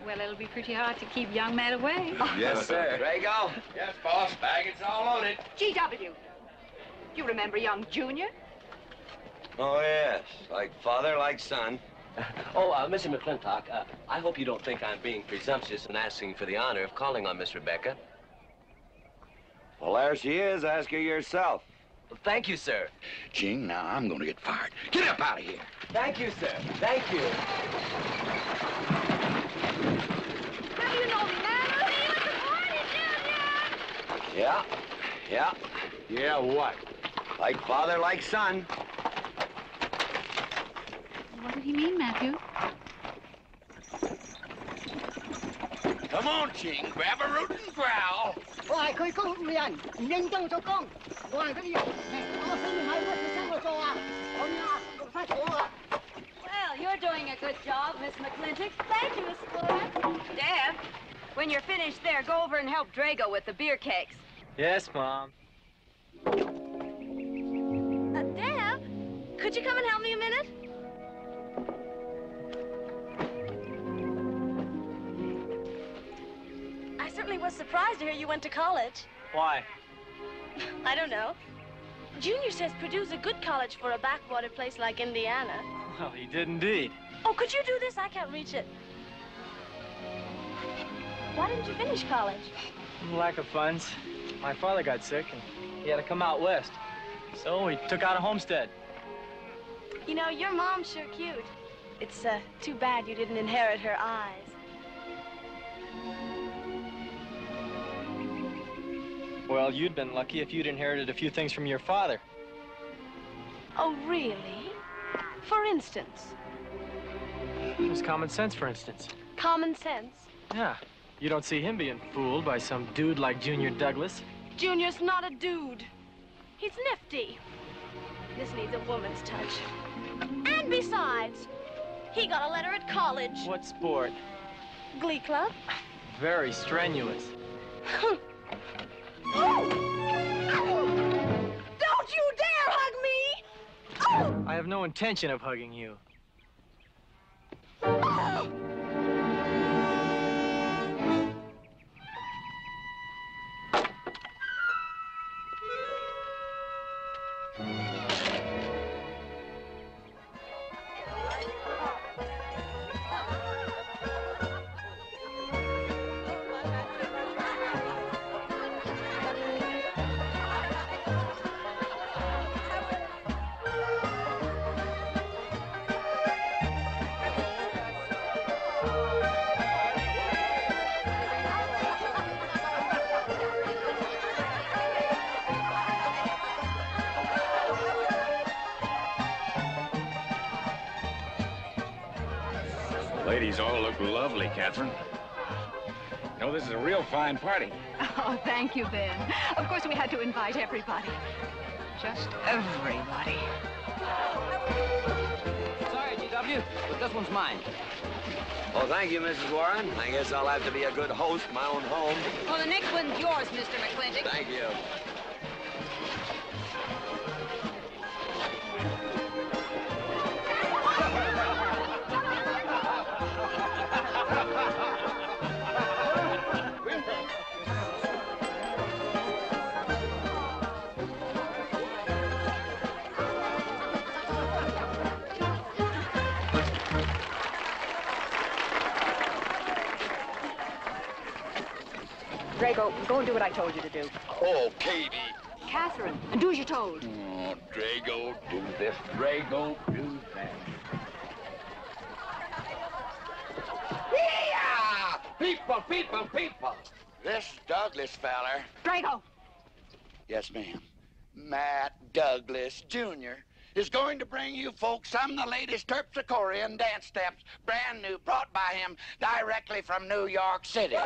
Well, it'll be pretty hard to keep young man away. Yes, sir. Drago? Yes, boss. Baggage all loaded. G.W. You remember young Junior? Oh, yes. Like father, like son. Oh, Mr. McLintock, I hope you don't think I'm being presumptuous in asking for the honor of calling on Miss Rebecca. Well, there she is. Ask her yourself. Well, thank you, sir. Ching, now I'm going to get fired. Get up out of here. Thank you, sir. Thank you. How do you know me, man? I'll see you at the party, Junior! Yeah. Yeah. Yeah, what? Like father, like son. What did he mean, Matthew? Come on, Ching. Grab a root and growl. Well, you're doing a good job, Miss McLintock. Thank you, Miss Flora. Deb, when you're finished there, go over and help Drago with the beer cakes. Yes, Mom. Deb, could you come and help me a minute? I certainly was surprised to hear you went to college. Why? I don't know. Junior says Purdue's a good college for a backwater place like Indiana. Well, he did indeed. Oh, could you do this? I can't reach it. Why didn't you finish college? Lack of funds. My father got sick, and he had to come out west. So he took out a homestead. You know, your mom's sure cute. It's too bad you didn't inherit her eyes. Well, you'd been lucky if you'd inherited a few things from your father. Oh, really? For instance? There's common sense, for instance. Common sense? Yeah. You don't see him being fooled by some dude like Junior Douglas. Junior's not a dude. He's nifty. This needs a woman's touch. And besides, he got a letter at college. What sport? Glee club. Very strenuous. Oh! Don't you dare hug me! Oh! I have no intention of hugging you. Oh! ladies all look lovely, Katherine. You know, this is a real fine party. Oh, thank you, Ben. Of course, we had to invite everybody. Just everybody. Sorry, GW, but this one's mine. Well, thank you, Mrs. Warren. I guess I'll have to be a good host in my own home. Well, the next one's yours, Mr. McLintock. Thank you. Drago, go and do what I told you to do. Oh, Katie. Katherine, and do as you're told. Oh, Drago, Do this, Drago, do that. Yeah! People, people, people. This Douglas feller. Drago! Yes, ma'am. Matt Douglas, Jr. is going to bring you folks some of the latest terpsichorean dance steps, brand new, brought by him directly from New York City. All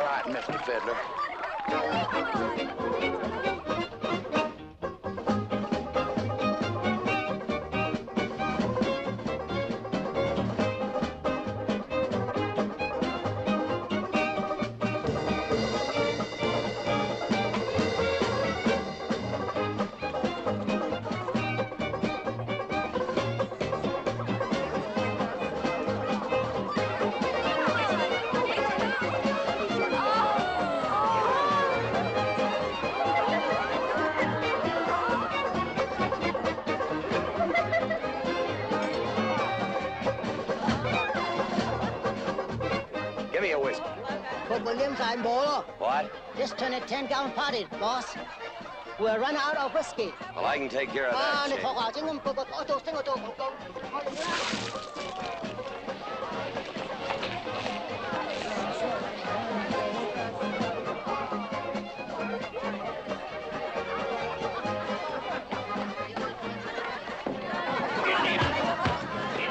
right, Mr. Fiddler. Give me a whiskey. Put Williams on bowl. What? Just turn a 10-gallon party, boss. We'll run out of whiskey. Well, I can take care of that, Shane.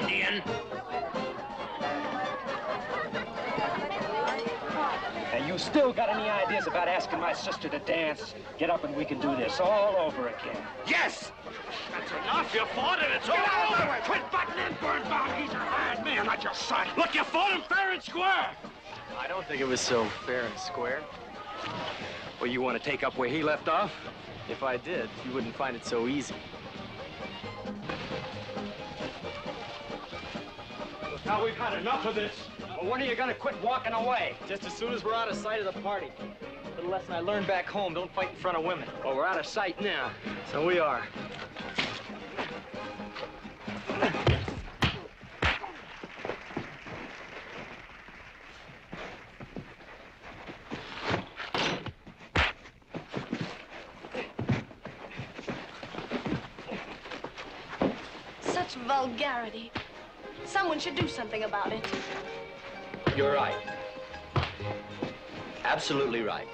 Indian. And you still got any ideas about asking my sister to dance? Get up and we can do this all over again. Yes! That's enough. You fought it. It's all over. Quit butting in, Birnbaum. He's a hired man, not your son. Look, you fought him fair and square. I don't think it was so fair and square. Well, you want to take up where he left off? If I did, you wouldn't find it so easy. Now we've had enough of this. Well, when are you gonna quit walking away? Just as soon as we're out of sight of the party. Little lesson I learned back home, don't fight in front of women. Well, we're out of sight now. So we are. Such vulgarity. Someone should do something about it. You're right. Absolutely right.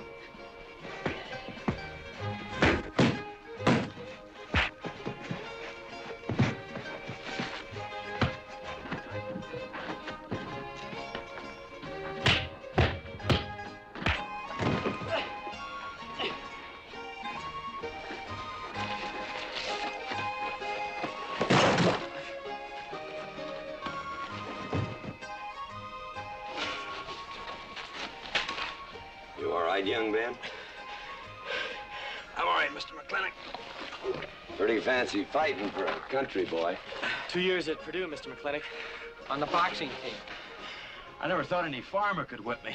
Young man? I'm all right, Mr. McLintock. Pretty fancy fighting for a country boy. 2 years at Purdue, Mr. McLintock, on the boxing team. I never thought any farmer could whip me.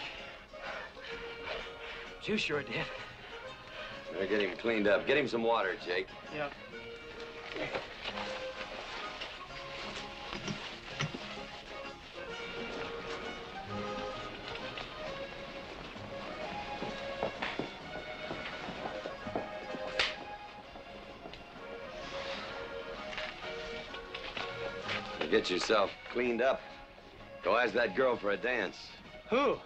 You sure did. Better get him cleaned up. Get him some water, Jake. Yeah. Get yourself cleaned up. Go ask that girl for a dance. Who?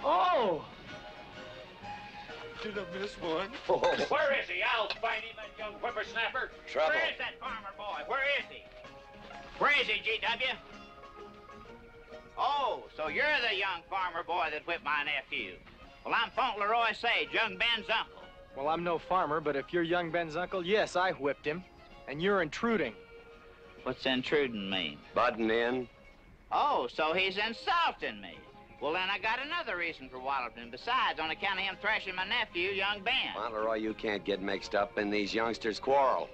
Oh! Did I miss one? Where is he? I'll find him, that young whippersnapper. Trouble. Where is that farmer boy? Where is he? Where is he, G.W.? Oh, so you're the young farmer boy that whipped my nephew. Well, I'm Fauntleroy Sage, young Ben's uncle. Well, I'm no farmer, but if you're young Ben's uncle, yes, I whipped him. And you're intruding. What's intruding mean? Butting in. Oh, so he's insulting me. Well, then I got another reason for walloping him. Besides, on account of him thrashing my nephew, young Ben. Fauntleroy, you can't get mixed up in these youngsters' quarrel.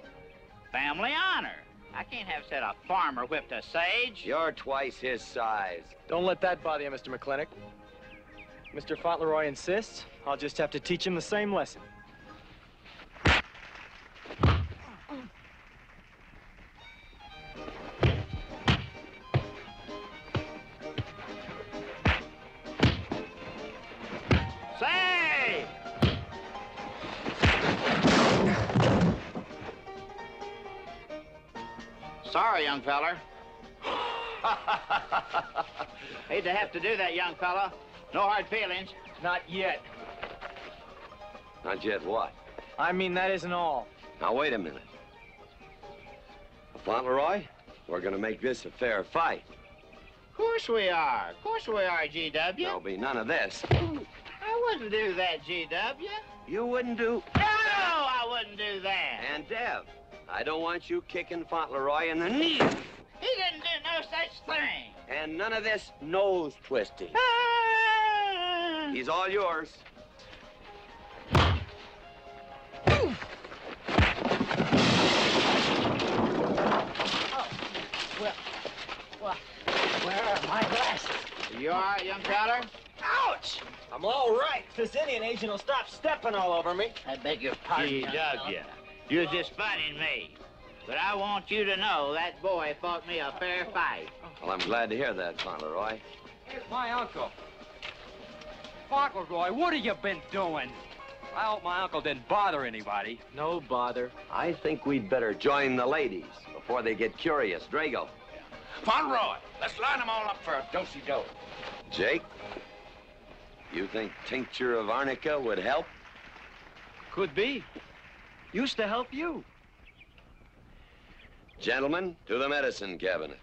Family honor. I can't have said a farmer whipped a sage. You're twice his size. Don't let that bother you, Mr. McLintock. Mr. Fauntleroy insists. I'll just have to teach him the same lesson. Say! Sorry, young feller. Hate to have to do that, young fella. No hard feelings. Not yet. Not yet what? I mean, that isn't all. Now, wait a minute. Fauntleroy, we're gonna make this a fair fight. Of course we are. Of course we are, G.W. There'll be none of this. I wouldn't do that, G.W. You wouldn't do... No, I wouldn't do that. And Dev, I don't want you kicking Fauntleroy in the knee. He didn't do no such thing. And none of this nose twisting. He's all yours. Well, where are my glasses? You all right, young feller? Ouch! I'm all right. This Indian agent will stop stepping all over me. I beg your pardon. G.W. You're just funning me. But I want you to know that boy fought me a fair fight. Well, I'm glad to hear that, Fauntleroy. Here's my uncle. Fauntleroy, what have you been doing? I hope my uncle didn't bother anybody. No bother. I think we'd better join the ladies before they get curious. Drago. Fauntleroy, let's line them all up for a dosey-do. Jake, you think tincture of arnica would help? Could be. Used to help you. Gentlemen, to the medicine cabinet.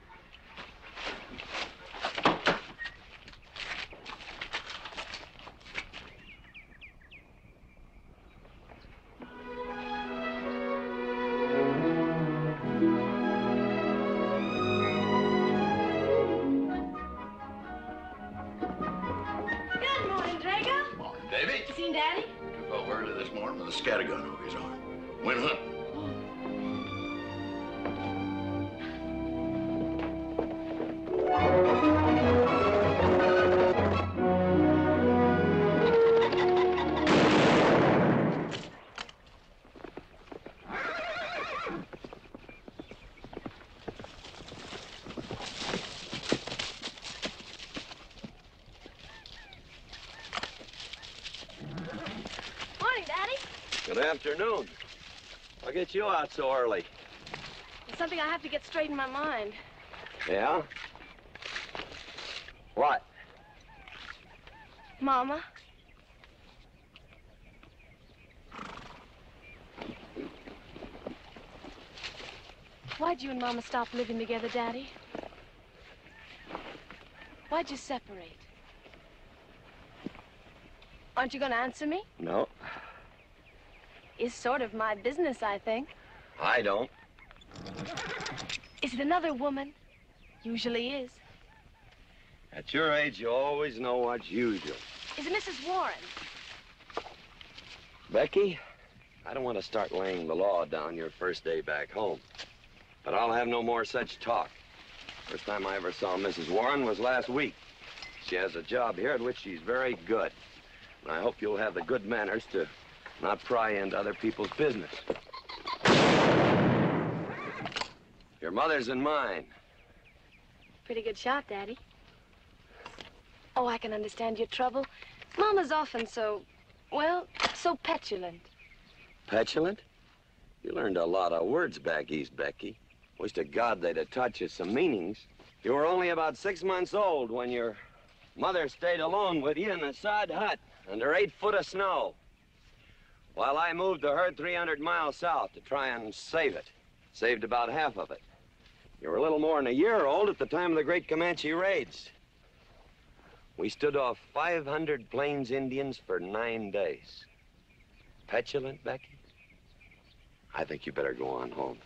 Good morning, Drago. Morning, Davy. You seen Daddy? Took over early this morning with a scattergun over his arm. Went hunting. Morning, Daddy. Good afternoon. I'll get you out so early. There's something I have to get straight in my mind. Yeah? What? Mama. Why'd you and Mama stop living together, Daddy? Why'd you separate? Aren't you going to answer me? No, It's sort of my business, I think. I don't. Is it another woman? Usually is. At your age, you always know what's usual. Is it Mrs. Warren? Becky, I don't want to start laying the law down your first day back home. But I'll have no more such talk. First time I ever saw Mrs. Warren was last week. She has a job here at which she's very good. And I hope you'll have the good manners to not pry into other people's business. Your mother's and mine. Pretty good shot, Daddy. Oh, I can understand your trouble. Mama's often so, well, so petulant. Petulant? You learned a lot of words back east, Becky. Wish to God they'd have taught you some meanings. You were only about 6 months old when your mother stayed alone with you in a sod hut under 8 foot of snow. Well, I moved the herd 300 miles south to try and save it. Saved about half of it. You were a little more than a year old at the time of the great Comanche raids. We stood off 500 Plains Indians for 9 days. Petulant, Becky? I think you better go on home.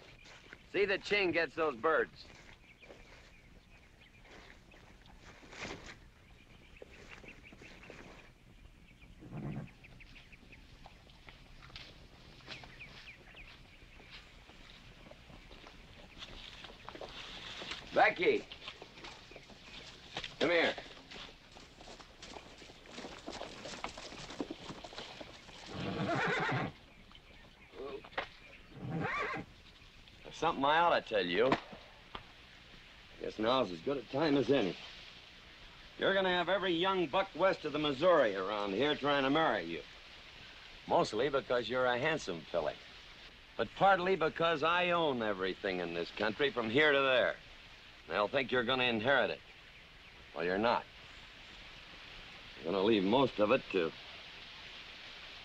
See that Ching gets those birds. Becky! Come here. There's something I ought to tell you. Guess now's as good a time as any. You're gonna have every young buck west of the Missouri around here trying to marry you. Mostly because you're a handsome filly. But partly because I own everything in this country from here to there. They'll think you're gonna inherit it. Well, you're not. You're gonna leave most of it to,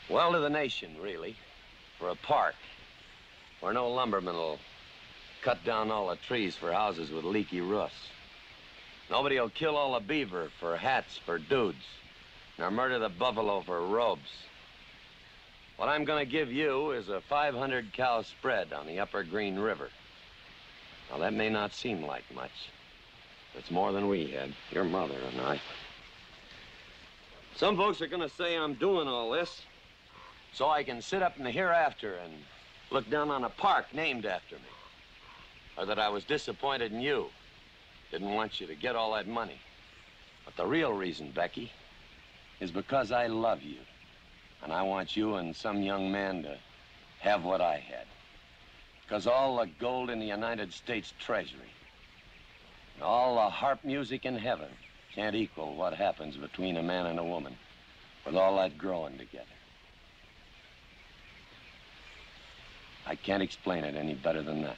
well, to the nation, really. For a park where no lumberman will cut down all the trees for houses with leaky roofs. Nobody will kill all the beaver for hats for dudes, nor murder the buffalo for robes. What I'm gonna give you is a 500 cow spread on the upper Green River. Now, that may not seem like much. It's more than we had, your mother and I. Some folks are gonna say I'm doing all this so I can sit up in the hereafter and look down on a park named after me. Or that I was disappointed in you. Didn't want you to get all that money. But the real reason, Becky, is because I love you. And I want you and some young man to have what I had. Because all the gold in the United States Treasury and all the harp music in heaven can't equal what happens between a man and a woman with all that growing together. I can't explain it any better than that.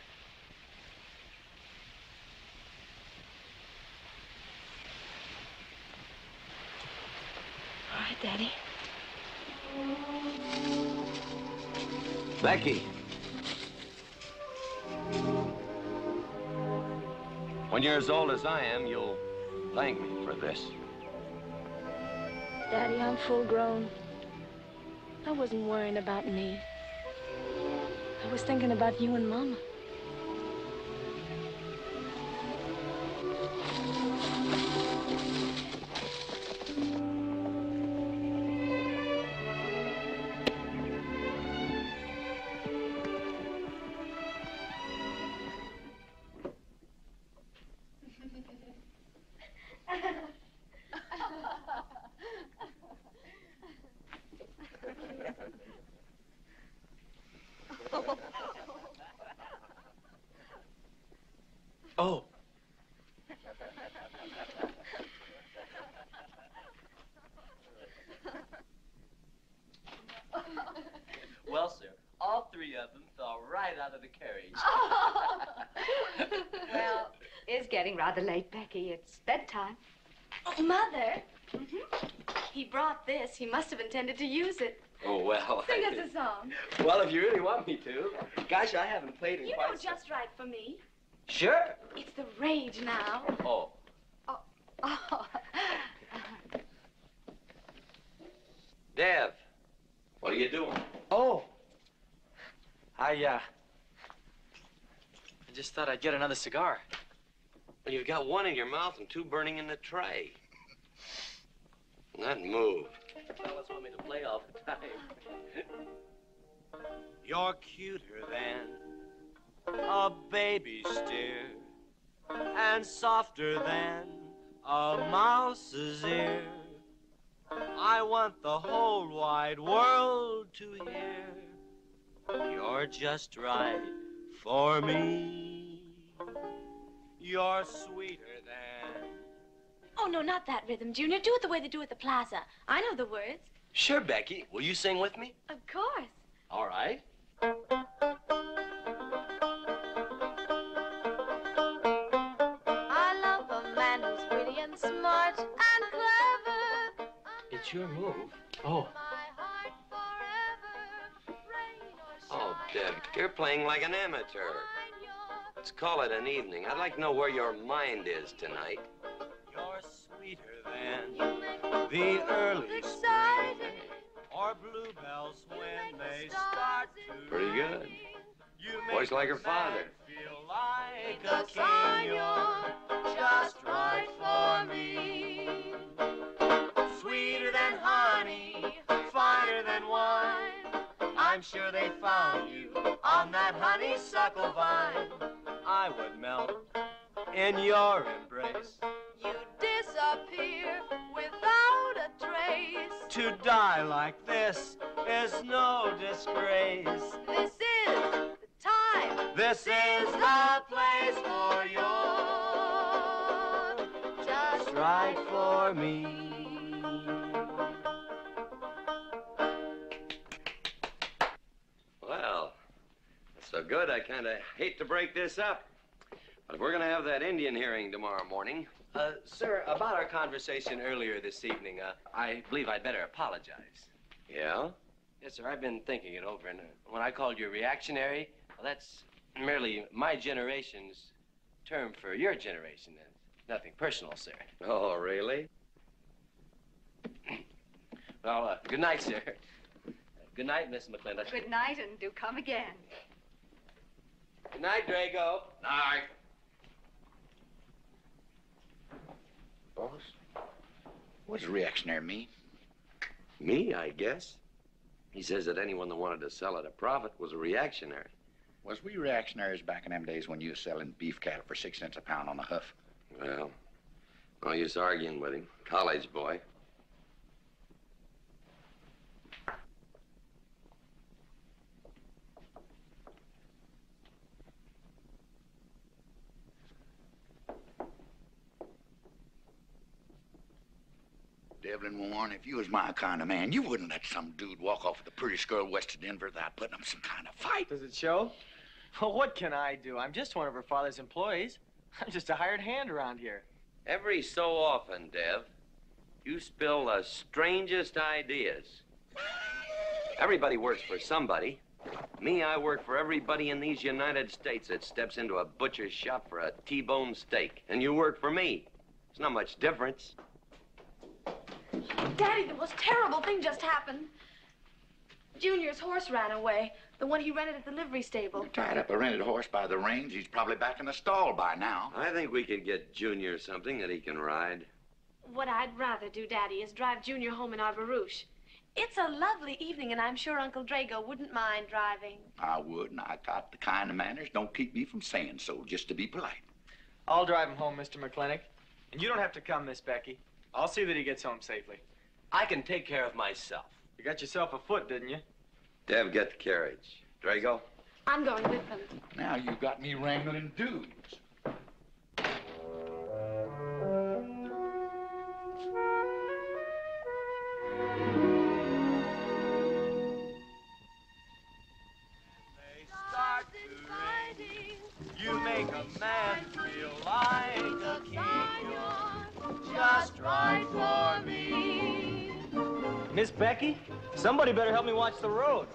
All right, Daddy. Becky. When you're as old as I am, you'll thank me for this. Daddy, I'm full grown. I wasn't worrying about me. I was thinking about you and Mama. Oh. Well, sir, all three of them fell right out of the carriage. Well, it's getting rather late, Becky. It's bedtime. Oh, Mother. He brought this. He must have intended to use it. Oh, well. Sing us a song. Well, if you really want me to. Gosh, I haven't played in You quite know just right for me. Sure. It's the rage now. Oh. Oh. Dev, what are you doing? Oh. I just thought I'd get another cigar. Well, you've got one in your mouth and two burning in the tray. That move. Fellas want me to play all the time. You're cuter than a baby steer, and softer than a mouse's ear. I want the whole wide world to hear. You're just right for me. You're sweeter than... Oh, no, not that rhythm, Junior. Do it the way they do at the plaza. I know the words. Sure, Becky. Will you sing with me? Of course. All right. I love a man who's witty and smart and clever. It's your move. Oh. Deb. You're playing like an amateur. Let's call it an evening. I'd like to know where your mind is tonight. You're sweeter than the early spring or bluebells when they start to Pretty good. You Voice like her father. feel like a king. You're just right for me. Sweeter than honey, finer than wine. I'm sure they found you on that honeysuckle vine. I would melt in your embrace. You disappear without a trace. To die like this is no disgrace. This is the time. This is the place for you. Just Right for me. Well, that's so good, I kind of hate to break this up. But if we're going to have that Indian hearing tomorrow morning... Sir, about our conversation earlier this evening, I believe I'd better apologize. Yeah? Yes, sir, I've been thinking it over, and when I called you reactionary, well, that's merely my generation's term for your generation. Nothing personal, sir. Oh, really? Well, good night, sir. Good night, Miss McLintock. Good night, and do come again. Good night, Drago. Night. Boss, what does reactionary mean? Me, I guess. He says that anyone that wanted to sell at a profit was a reactionary. Was we reactionaries back in them days when you was selling beef cattle for 6 cents a pound on the hoof? Well, no use arguing with him. College boy. Devlin Warren, if you was my kind of man, you wouldn't let some dude walk off with the prettiest girl west of Denver without putting up some kind of fight. Does it show? Well, what can I do? I'm just one of her father's employees. I'm just a hired hand around here. Every so often, Dev, you spill the strangest ideas. Everybody works for somebody. Me, I work for everybody in these United States that steps into a butcher's shop for a T-bone steak. And you work for me. There's not much difference. Daddy, the most terrible thing just happened. Junior's horse ran away. The one he rented at the livery stable. Tied up a rented horse by the reins. He's probably back in the stall by now. I think we could get Junior something that he can ride. What I'd rather do, Daddy, is drive Junior home in our barouche. It's a lovely evening, and I'm sure Uncle Drago wouldn't mind driving. I would, and I got the kind of manners don't keep me from saying so, just to be polite. I'll drive him home, Mr. McLintock. And you don't have to come, Miss Becky. I'll see that he gets home safely. I can take care of myself. You got yourself a foot, didn't you? Dev, get the carriage. Drago? I'm going with them. Now you got me wrangling dudes. You make a man feel like a king. You're just right for me. Miss Becky, somebody better help me watch the road.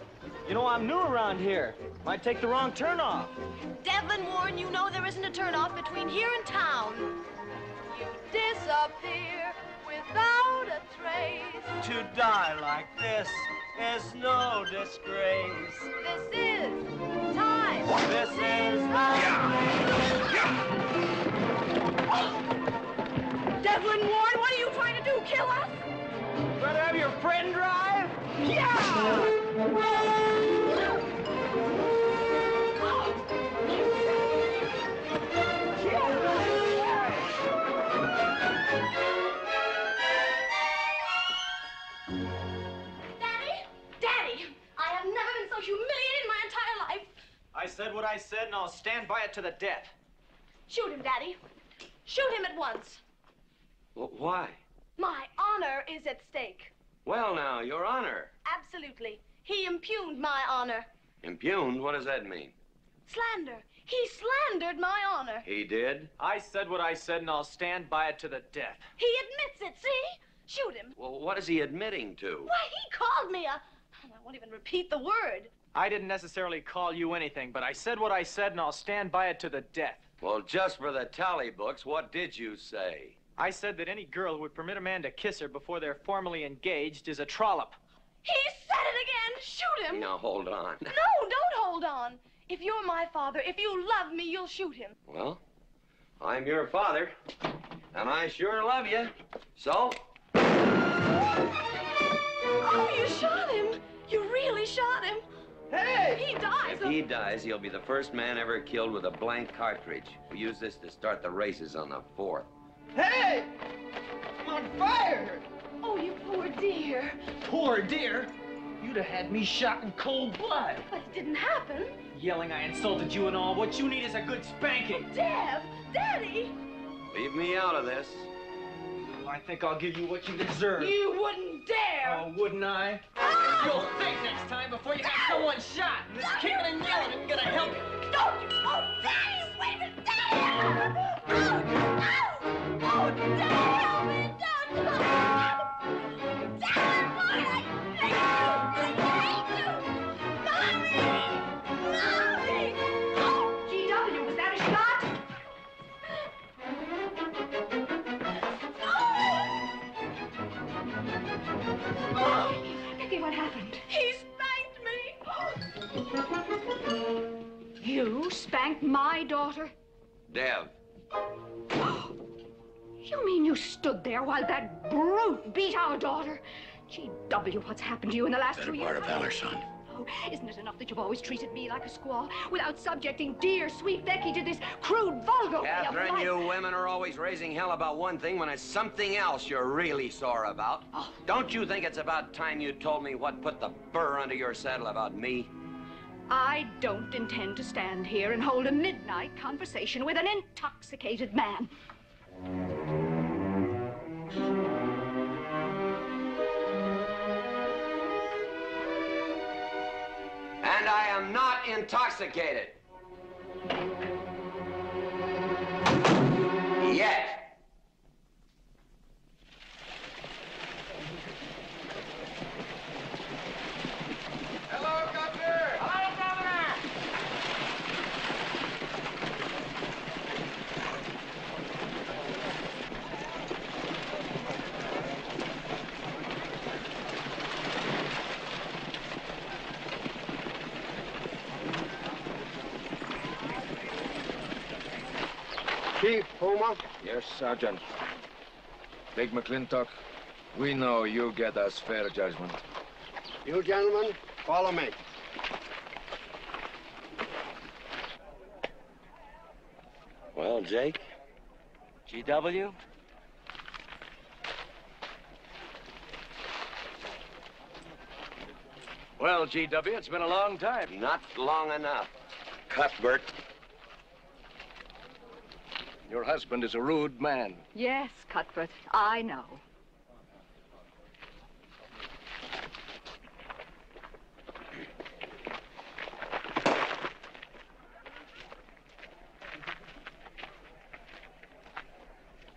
You know, I'm new around here. Might take the wrong turnoff. Devlin Warren, you know there isn't a turnoff between here and town. You disappear without a trace. To die like this is no disgrace. This is time. This is Devlin Warren, what are you trying to do? Kill us? Better have your friend drive? Yeah! I said what I said, and I'll stand by it to the death. Shoot him, Daddy. Shoot him at once. Well, why? My honor is at stake. Well, now, Your Honor. Absolutely. He impugned my honor. Impugned? What does that mean? Slander. He slandered my honor. He did? I said what I said, and I'll stand by it to the death. He admits it, see? Shoot him. Well, what is he admitting to? Why, he called me a... I won't even repeat the word. I didn't necessarily call you anything, but I said what I said, and I'll stand by it to the death. Well, just for the tally books, what did you say? I said that any girl who would permit a man to kiss her before they're formally engaged is a trollop. He said it again! Shoot him! Now, hold on. No, don't hold on. If you're my father, if you love me, you'll shoot him. Well, I'm your father, and I sure love you. So? Oh, you shot him! You really shot him! Hey! He dies! If he dies, he'll be the first man ever killed with a blank cartridge. We use this to start the races on the 4th. Hey! I'm on fire! Oh, you poor dear. Poor dear? You'd have had me shot in cold blood. But it didn't happen. Yelling I insulted you and all. What you need is a good spanking. Deb! Daddy! Leave me out of this. I think I'll give you what you deserve. You wouldn't dare! Oh, wouldn't I? Ah! You'll think next time before you have someone shot. And this kicking and yelling isn't gonna help you. Don't you! Oh, Daddy! Wait a minute! Daddy! Oh, Daddy! Help me! Don't! Daddy, boy! I hate you! Maureen! Maureen! Oh, G.W., was that a shot? Oh, Becky, what happened? he spanked me! You spanked my daughter? Dev. You mean you stood there while that brute beat our daughter? G.W., what's happened to you in the last 2 years? Part of valor, son. Oh, isn't it enough that you've always treated me like a squaw without subjecting dear, sweet Becky to this crude, vulgar way of Katherine, life? you women are always raising hell about one thing when it's something else you're really sore about. Oh. Don't you think it's about time you told me what put the burr under your saddle about me? I don't intend to stand here and hold a midnight conversation with an intoxicated man. And I am not intoxicated. Yet. Hello, Governor! Hello, Governor! Chief, Puma? Yes, Sergeant. Big McLintock, we know you get us fair judgment. You gentlemen, follow me. Well, Jake? G.W.? Well, G.W., it's been a long time. Not long enough. Cuthbert. Your husband is a rude man. Yes, Cuthbert, I know.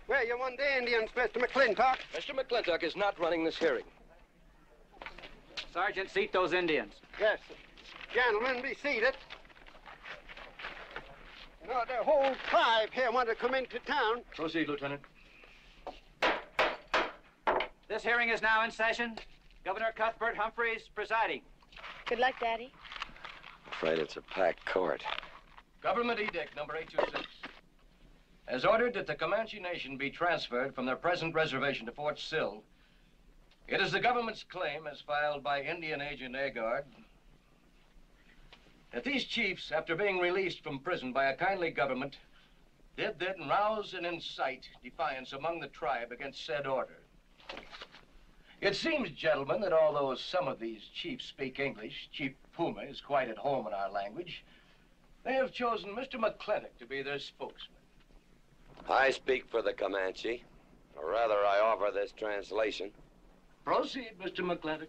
Where you want the Indians, Mr. McLintock? Mr. McLintock is not running this hearing. Sergeant, seat those Indians. Yes. Gentlemen, be seated. You know, the whole tribe here want to come into town. Proceed, Lieutenant. This hearing is now in session. Governor Cuthbert Humphreys presiding. Good luck, Daddy. Afraid it's a packed court. Government Edict number 826. Has ordered that the Comanche Nation be transferred from their present reservation to Fort Sill. It is the government's claim, as filed by Indian Agent Agard, that these chiefs, after being released from prison by a kindly government, did then rouse and incite defiance among the tribe against said order. It seems, gentlemen, that although some of these chiefs speak English, Chief Puma is quite at home in our language, they have chosen Mr. McLintock to be their spokesman. I speak for the Comanche, or rather I offer this translation. Proceed, Mr. McLintock.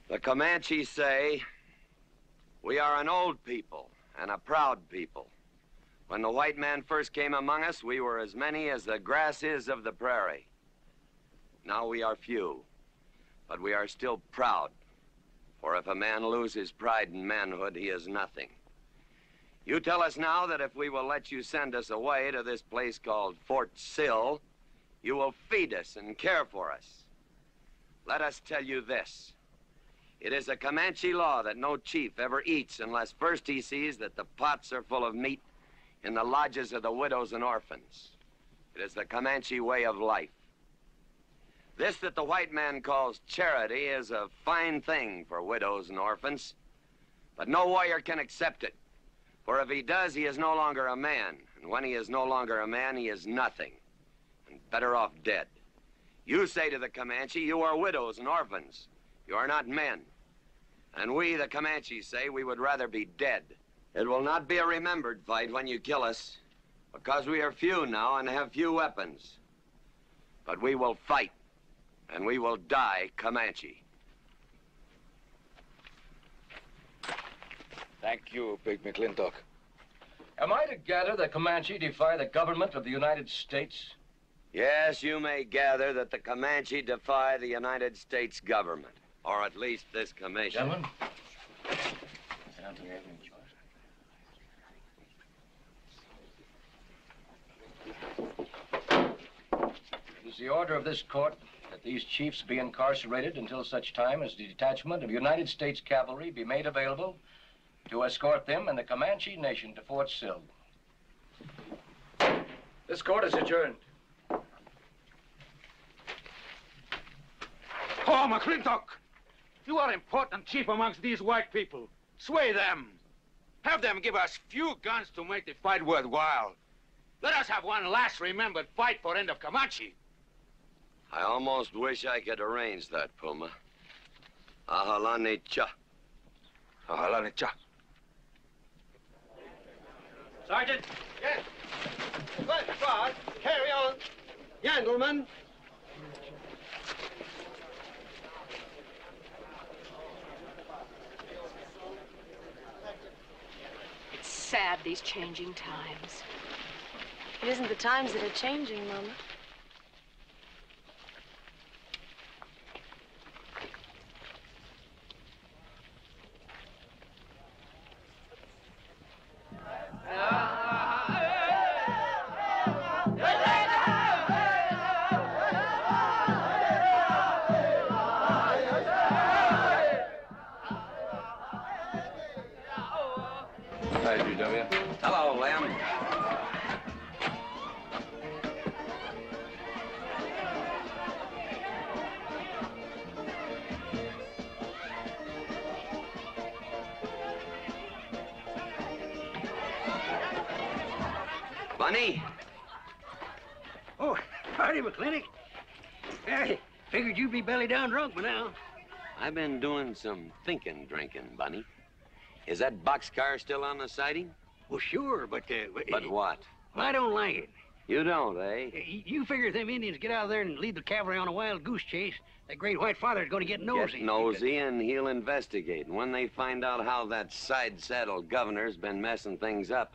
The Comanche say, we are an old people and a proud people. When the white man first came among us, we were as many as the grass is of the prairie. Now we are few, but we are still proud. For if a man loses pride in manhood, he is nothing. You tell us now that if we will let you send us away to this place called Fort Sill, you will feed us and care for us. Let us tell you this. It is a Comanche law that no chief ever eats unless first he sees that the pots are full of meat in the lodges of the widows and orphans. It is the Comanche way of life. This that the white man calls charity is a fine thing for widows and orphans, but no warrior can accept it. For if he does, he is no longer a man. And when he is no longer a man, he is nothing. And better off dead. You say to the Comanche, you are widows and orphans. You are not men. And we, the Comanches, say we would rather be dead. It will not be a remembered fight when you kill us, because we are few now and have few weapons. But we will fight, and we will die Comanche. Thank you, Big McLintock. Am I to gather that Comanche defy the government of the United States? Yes, you may gather that the Comanche defy the United States government, or at least this commission. Gentlemen, it is the order of this court that these chiefs be incarcerated until such time as the detachment of United States cavalry be made available to escort them and the Comanche nation to Fort Sill. This court is adjourned. Oh, McLintock! You are important chief amongst these white people. Sway them. Have them give us few guns to make the fight worthwhile. Let us have one last remembered fight for end of Comanche. I almost wish I could arrange that, Puma. Ahalani cha. Ahalani cha. Sergeant? Yes. Good God. Carry on. Gentlemen. It's sad, these changing times. It isn't the times that are changing, Mama. Hello, Lem. Bunny? Oh, howdy, McLintock. I figured you'd be belly down drunk by now. I've been doing some drinking, Bunny. Is that boxcar still on the siding? Well, sure, but... But what? Well, I don't like it. You don't, eh? You figure if them Indians get out there and lead the cavalry on a wild goose chase, that great white father's going to get nosy. Get nosy, and he'll investigate. And when they find out how that side-saddle governor's been messing things up,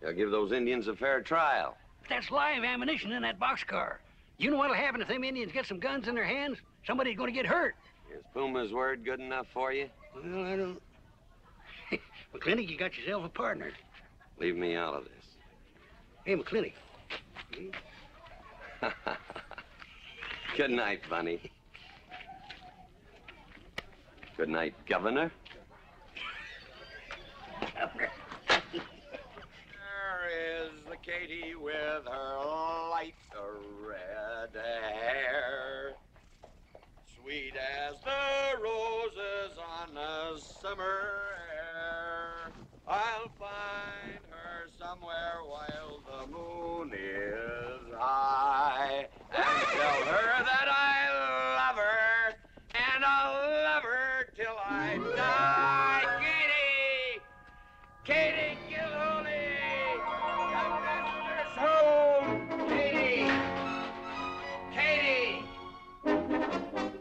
they'll give those Indians a fair trial. But that's live ammunition in that boxcar. You know what'll happen if them Indians get some guns in their hands? Somebody's going to get hurt. Is Puma's word good enough for you? Well, I don't... McLintock, you got yourself a partner. Leave me out of this. Hey, McLintock. Good night, Bunny. Good night, Governor. Governor. There is the Katie with her light red hair, sweet as the roses on a summer air. I'll find her somewhere while the moon is high and tell her that I love her, and I'll love her till I die. Katie! Katie Gilhooly! Come, Mr. Soul! Katie! Katie!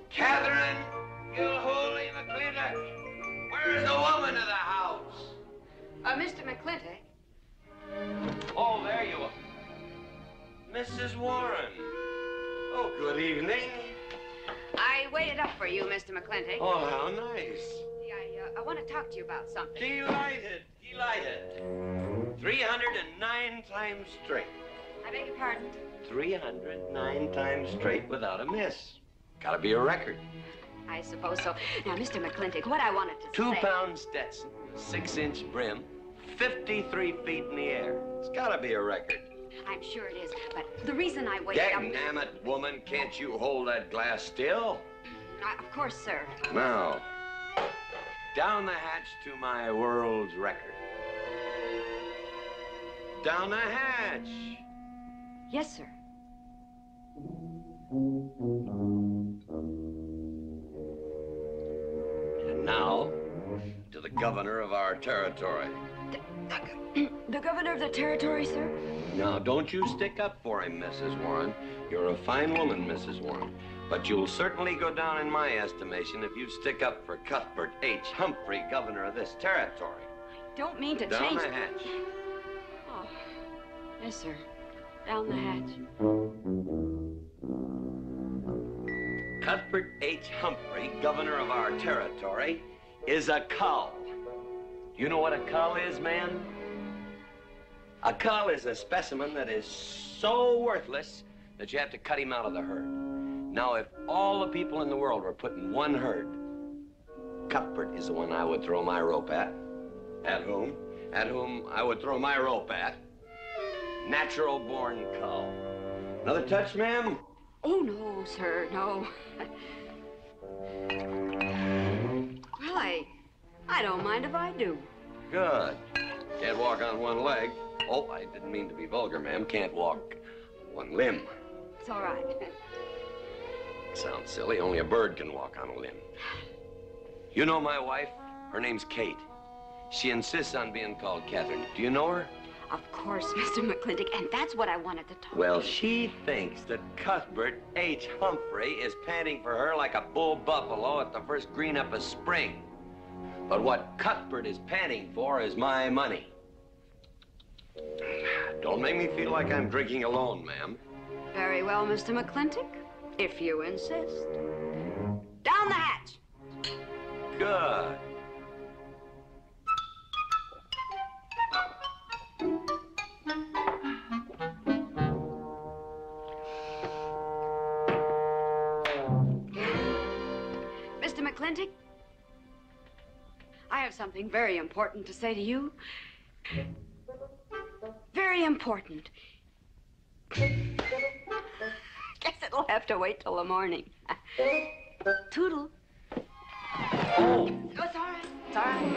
Katherine Gilhooly McLintock! Where's the woman of the house? Mr. McLintock. Oh, there you are. Mrs. Warren. Oh, good evening. I waited up for you, Mr. McLintock. Oh, how nice. I want to talk to you about something. Delighted, delighted. 309 times straight. I beg your pardon? 309 times straight without a miss. Gotta be a record. I suppose so. Now, Mr. McLintock, what I wanted to say... 2-pound Stetson, 6-inch brim, 53 feet in the air. It's gotta be a record. I'm sure it is, but the reason I waited up... Damn it, woman, can't you hold that glass still? Of course, sir. Now, down the hatch to my world's record. Down the hatch. Yes, sir. And now, to the governor of our territory. The governor of the territory, sir? Now, don't you stick up for him, Mrs. Warren. You're a fine woman, Mrs. Warren. But you'll certainly go down in my estimation if you stick up for Cuthbert H. Humphrey, governor of this territory. I don't mean to down change... the hatch. Oh, yes, sir. Down the hatch. Cuthbert H. Humphrey, governor of our territory, is a cull. You know what a cull is, man? A cull is a specimen that is so worthless that you have to cut him out of the herd. Now, if all the people in the world were put in one herd, Cuthbert is the one I would throw my rope at. At whom I would throw my rope at. Natural-born cull. Another touch, ma'am? Oh, no, sir, no. Well, I don't mind if I do. Good. Can't walk on one leg. Oh, I didn't mean to be vulgar, ma'am. Can't walk one limb. It's all right. Sounds silly. Only a bird can walk on a limb. You know my wife? Her name's Kate. She insists on being called Katherine. Do you know her? Of course, Mr. McLintock, and that's what I wanted to talk Well, to you. she thinks that Cuthbert H. Humphrey is panting for her like a bull buffalo at the first green up of spring. But what Cuthbert is panting for is my money. Don't make me feel like I'm drinking alone, ma'am. Very well, Mr. McLintock, if you insist. Down the hatch. Good. Mr. McLintock, I have something very important to say to you. Very important. Guess it'll have to wait till the morning. Toodle. Oh, it's all right. It's all right.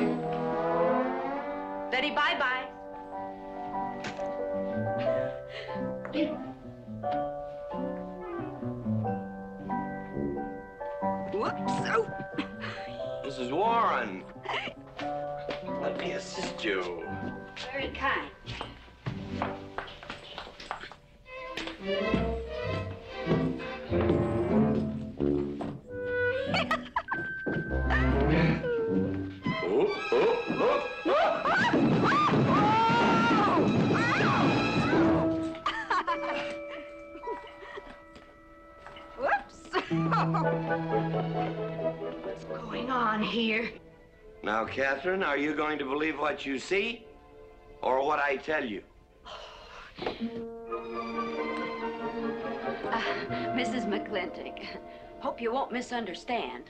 Betty, bye-bye. Whoops. Oh. Mrs. Warren. Let me assist you. Very kind. Whoops. What's going on here? Now, Katherine, are you going to believe what you see or what I tell you? Mrs. McLintock, hope you won't misunderstand.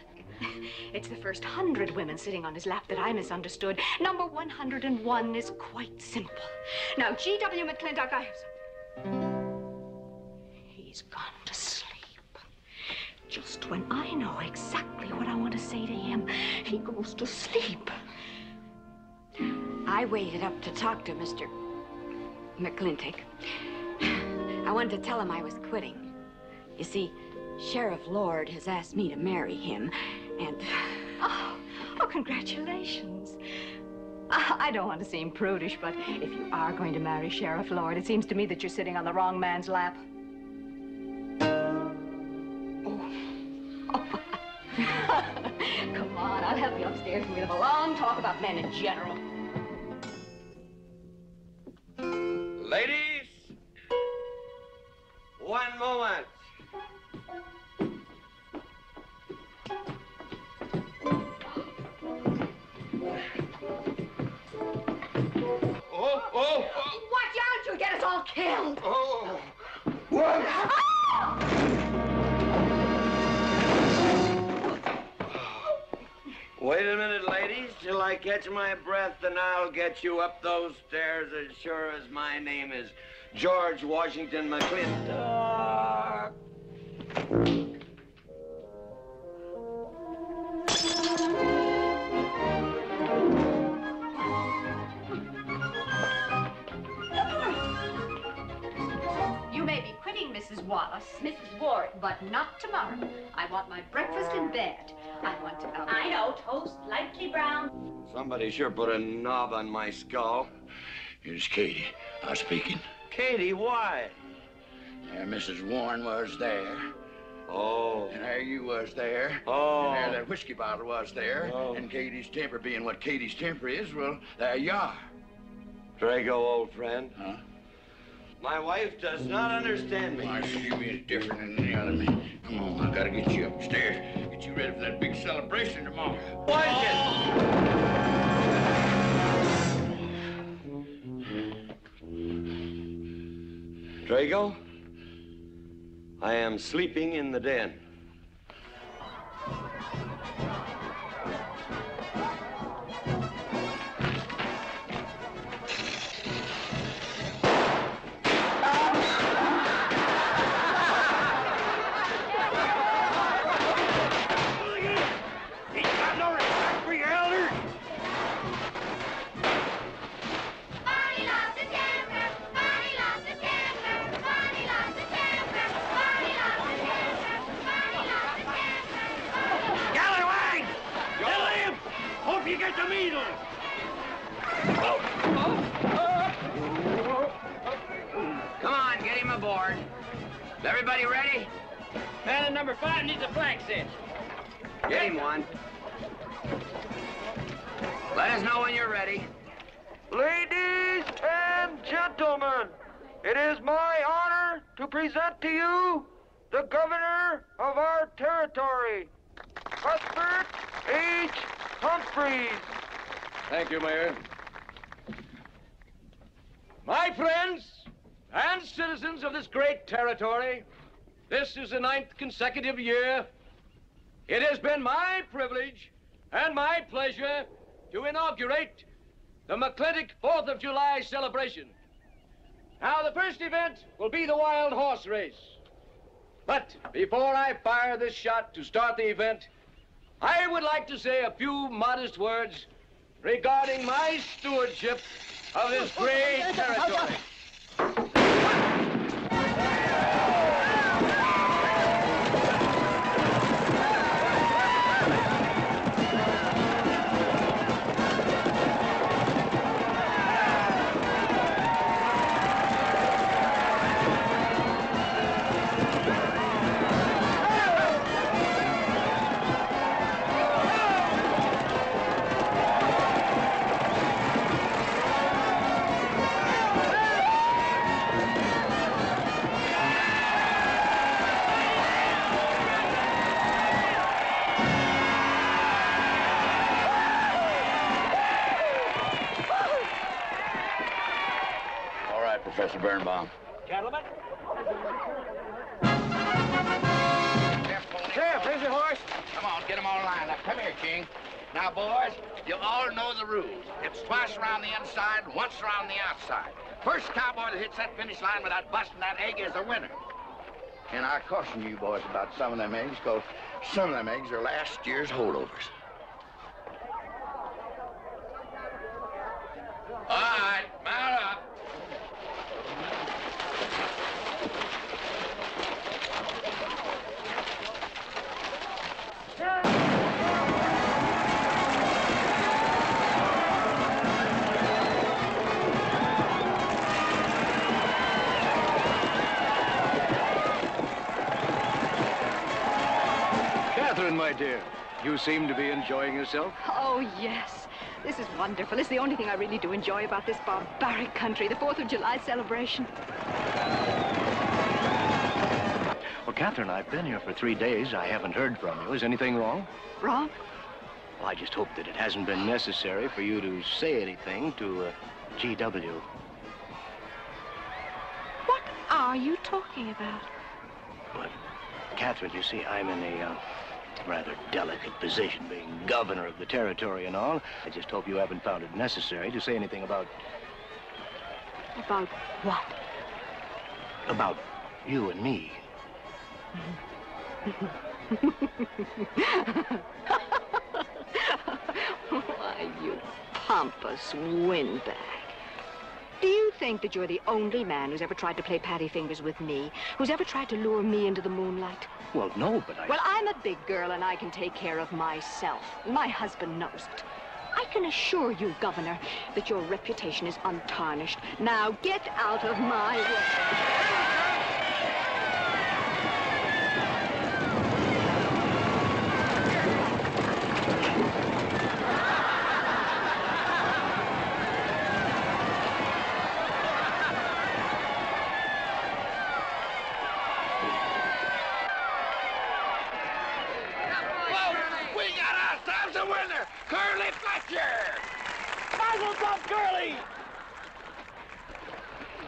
It's the first 100 women sitting on his lap that I misunderstood. Number 101 is quite simple. Now, G.W. McLintock, I have something. He's gone to sleep. Just when I know exactly what I want to say to him, he goes to sleep. I waited up to talk to Mr. McLintock. I wanted to tell him I was quitting. You see, Sheriff Lord has asked me to marry him, and... Oh, congratulations. I don't want to seem prudish, but if you are going to marry Sheriff Lord, it seems to me that you're sitting on the wrong man's lap. Come on, I'll help you upstairs and we'll have a long talk about men in general. Ladies, one moment. killed. Oh, what? Wait a minute, ladies, till I catch my breath, and I'll get you up those stairs as sure as my name is George Washington McLintock. You may be quitting, Mrs. Wallace. Mrs. Ward. But not tomorrow. I want my breakfast in bed. I want to... I know. Toast, lightly brown. Somebody sure put a knob on my skull. Here's Katie. I was speaking. Katie, why? Mrs. Warren was there. Oh. And there you was there. Oh. And there that whiskey bottle was there. Oh. And Katie's temper being what Katie's temper is, well, there you are. Drago, old friend. Huh? My wife does not understand me. Why, she is different than any other man. Come on, I gotta get you upstairs. Get you ready for that big celebration tomorrow. Drago, I am sleeping in the den. Come on, get him aboard. Is everybody ready? Man in number 5 needs a flag cinch. Get him one. Let us know when you're ready. Ladies and gentlemen, it is my honor to present to you the governor of our territory, Cuthbert H. Humphreys. Thank you, Mayor. My friends and citizens of this great territory, this is the 9th consecutive year. It has been my privilege and my pleasure to inaugurate the McLintock 4th of July celebration. Now, the first event will be the wild horse race. But before I fire this shot to start the event, I would like to say a few modest words regarding my stewardship of this great territory. Professor Birnbaum. Gentlemen. Sheriff, here's your horse. Come on, get them all lined up. Come here, King. Now, boys, you all know the rules. It's twice around the inside, once around the outside. First cowboy that hits that finish line without busting that egg is the winner. And I caution you boys about some of them eggs, because some of them eggs are last year's holdovers. All right, mount up. Katherine, my dear, you seem to be enjoying yourself. Oh, yes. This is wonderful. It's the only thing I really do enjoy about this barbaric country, the 4th of July celebration. Well, Katherine, I've been here for 3 days. I haven't heard from you. Is anything wrong? Wrong? Well, I just hope that it hasn't been necessary for you to say anything to G.W. are you talking about? But, Katherine, you see, I'm in a rather delicate position, being governor of the territory and all. I just hope you haven't found it necessary to say anything about... About what? About you and me. Why, you pompous windbag. Do you think that you're the only man who's ever tried to play patty fingers with me, who's ever tried to lure me into the moonlight? Well, no, but Well, I'm a big girl and I can take care of myself. My husband knows it. I can assure you, Governor, that your reputation is untarnished. Now get out of my way.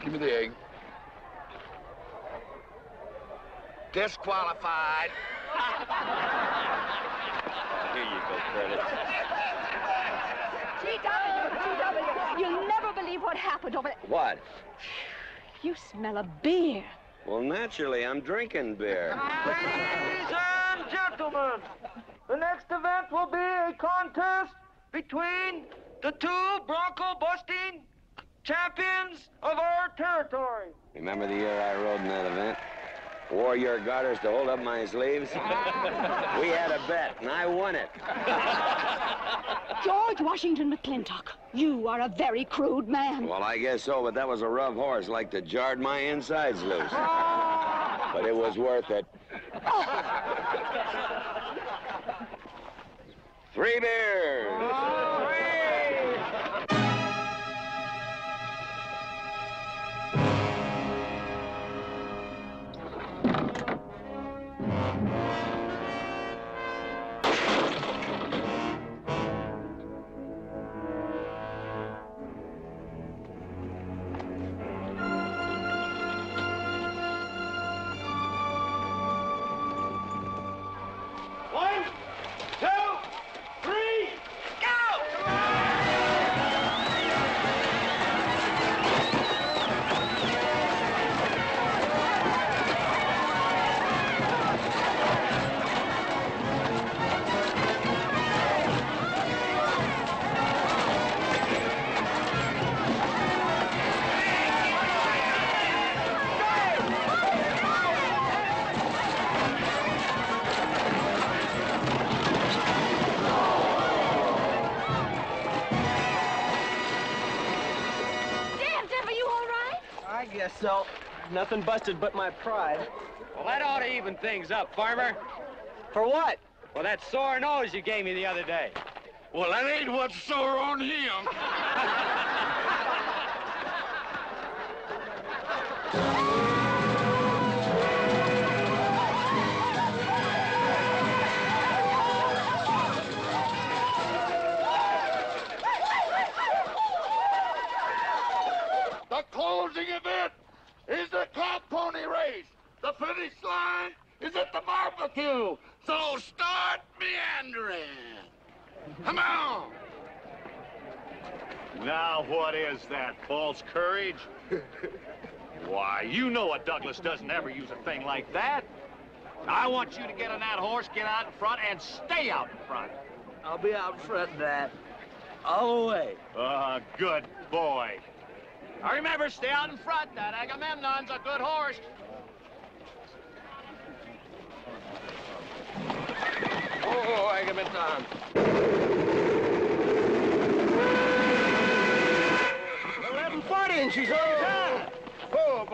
Give me the egg. Disqualified. Here you go, Curly. GW, you'll never believe what happened over there. What? You smell a beer. Well, naturally, I'm drinking beer. Ladies and gentlemen, the next event will be a contest between the two bronco-busting champions of our territory. Remember the year I rode in that event? Wore your garters to hold up my sleeves? We had a bet, and I won it. George Washington McLintock, you are a very crude man. Well, I guess so, but that was a rough horse, like to jarred my insides loose. But it was worth it. 3 beers. So, nothing busted but my pride. Well, that ought to even things up, Farmer. For what? Well, that sore nose you gave me the other day. Well, that ain't what's sore on him. The closing event is the cow pony race. The finish line is at the barbecue. So start meandering. Come on. Now, what is that, false courage? Why, you know a Douglas doesn't ever use a thing like that. I want you to get on that horse, get out in front, and stay out in front. I'll be out front, Dad. All the way. Good boy. Now remember, stay out in front. That Agamemnon's a good horse. Oh, Agamemnon. 11:40 and she's on time. Oh,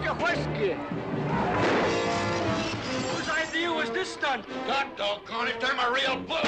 your whiskey. Whose idea was this stunt? God doggone it, I'm a real bull.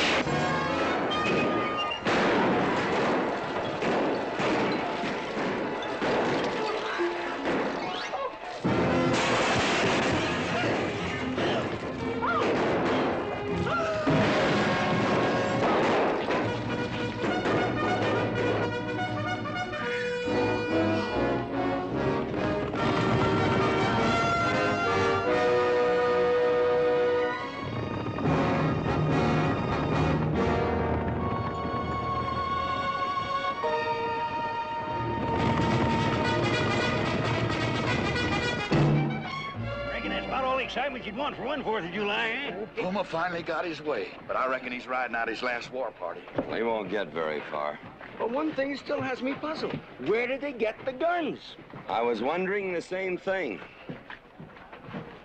Excitement you'd want for one 4th of July, eh? Puma finally got his way, but I reckon he's riding out his last war party. He won't get very far. But one thing still has me puzzled. Where did they get the guns? I was wondering the same thing.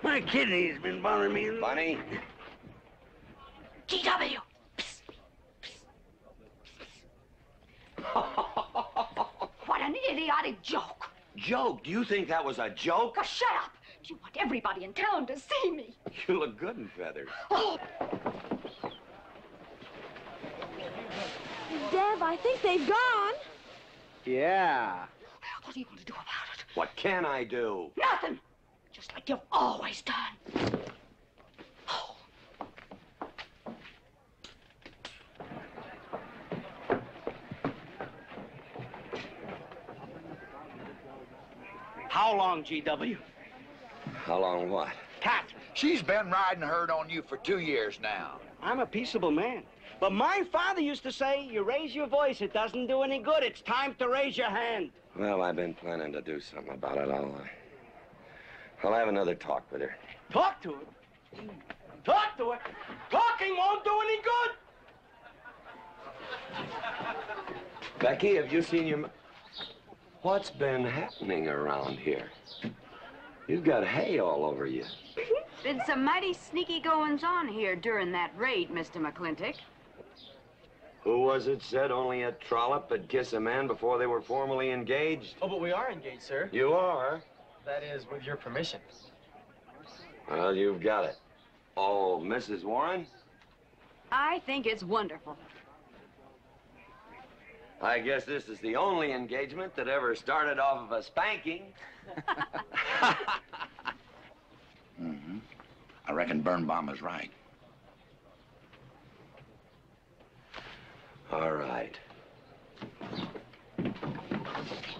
My kidney's been bothering me. Bunny? GW! What an idiotic joke. Joke? Do you think that was a joke? Oh, shut up! You want everybody in town to see me. You look good in feathers. Oh. Dev, I think they've gone. Yeah. What are you going to do about it? What can I do? Nothing. Just like you've always done. Oh. How long, GW? How long what? Katherine. She's been riding herd on you for 2 years now. I'm a peaceable man. But my father used to say, you raise your voice, it doesn't do any good. It's time to raise your hand. Well, I've been planning to do something about it. I'll have another talk with her. Talk to her? Talk to her? Talking won't do any good. Becky, have you seen your... What's been happening around here? You've got hay all over you. Been some mighty sneaky goings-on here during that raid, Mr. McLintock. Who was it said only a trollop would kiss a man before they were formally engaged? Oh, but we are engaged, sir. You are? That is, with your permission. Well, you've got it. Oh, Mrs. Warren? I think it's wonderful. I guess this is the only engagement that ever started off of a spanking. Mm-hmm. I reckon Birnbaum is right. All right.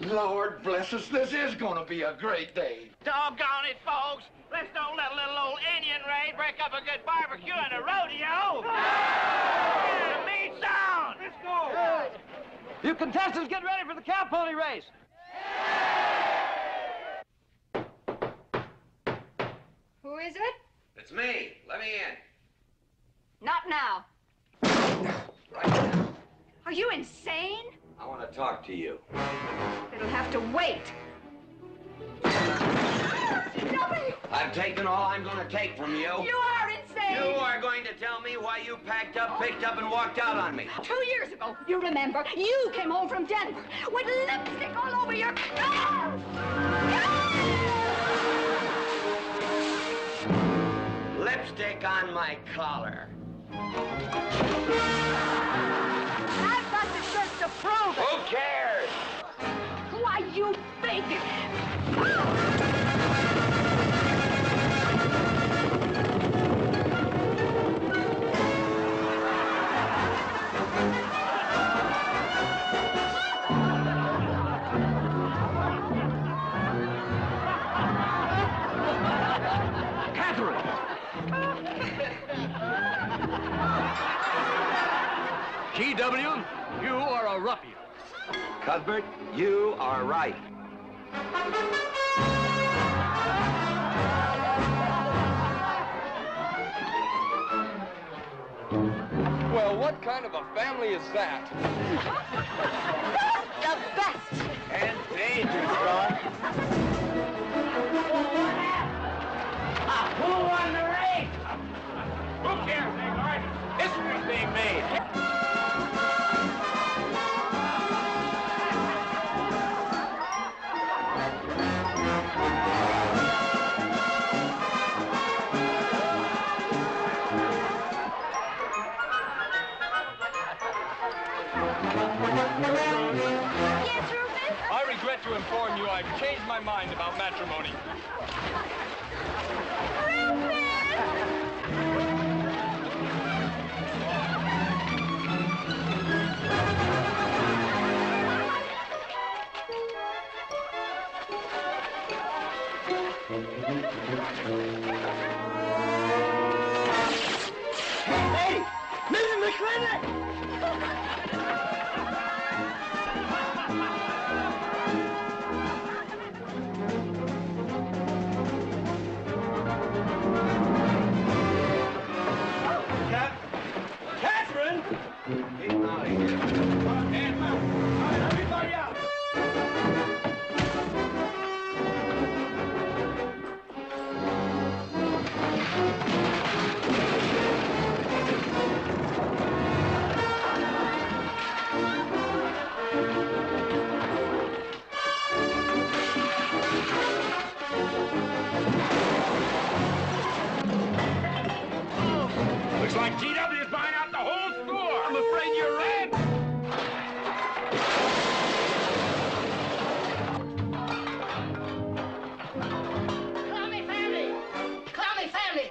Lord bless us, this is gonna be a great day. Doggone it, folks. Let's don't let a little old Indian raid break up a good barbecue and a rodeo. Yeah, meat sound. Let's go. You contestants get ready for the cow pony race. Who is it? It's me. Let me in. Not now. Right now. Are you insane? I want to talk to you. It'll have to wait. I've taken all I'm going to take from you. You are insane. You are going to tell me why you packed up, picked up, and walked out on me. 2 years ago, you remember, you came home from Denver with lipstick all over your... Lipstick on my collar. I've got the shirts to prove it. Who cares? Why, you big... GW, you are a ruffian. Cuthbert, you are right. Well, what kind of a family is that? The best. And dangerous, Ron. Who won the race? Who cares, Neymar? History's being made. I've changed my mind about matrimony. Hey, Mrs. McLintock! Katherine! Get him out of here. Hands up. All right, everybody out. Looks like GW is buying out the whole score. I'm afraid you're right. Clowny family! Clowny family!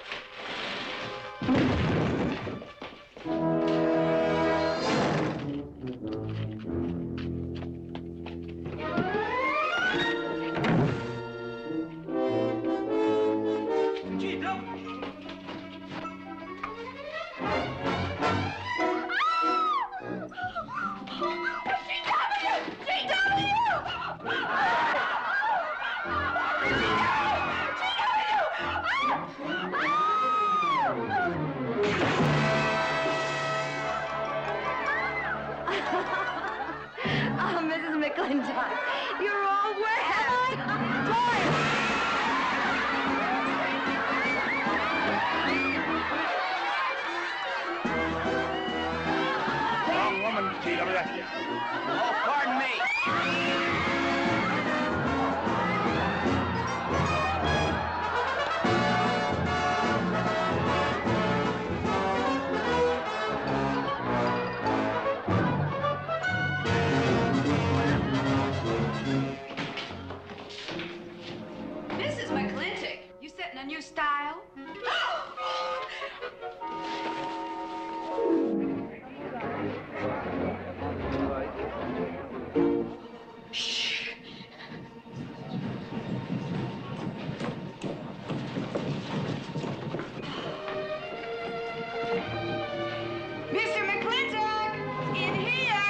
Oh, Mrs. McLintock, you're all wet. Wrong woman, GW. Oh, pardon me. Mrs. McLintock, you setting a new style? Mr. McLintock, in here!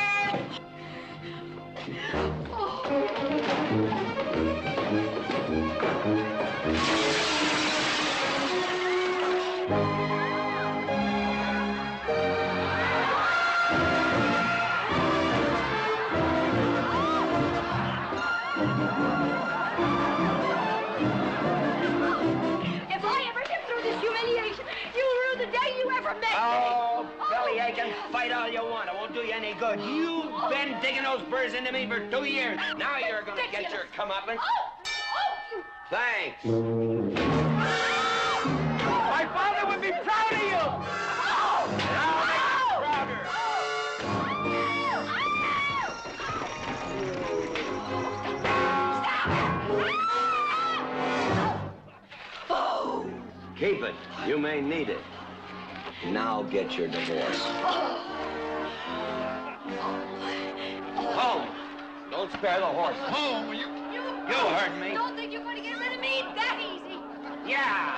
If I ever get through this humiliation, you'll rue the day you ever met Oh, belly aching, fight all you want. It won't do you any good. You've been digging those burrs into me for 2 years. Now you're gonna get your comeuppance. Thanks. My father would be proud of you! Now make him prouder. Keep it. You may need it. Now get your divorce. Home. Don't spare the horse. Home. You heard me. Don't think you're going to get rid of me that easy. Yeah.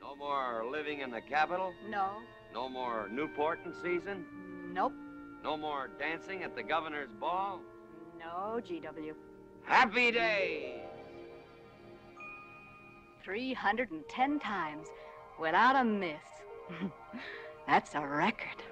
No more living in the capital? No. No more Newporting season? Nope. No more dancing at the governor's ball? No, GW. Happy days! 310 times without a miss. That's a record.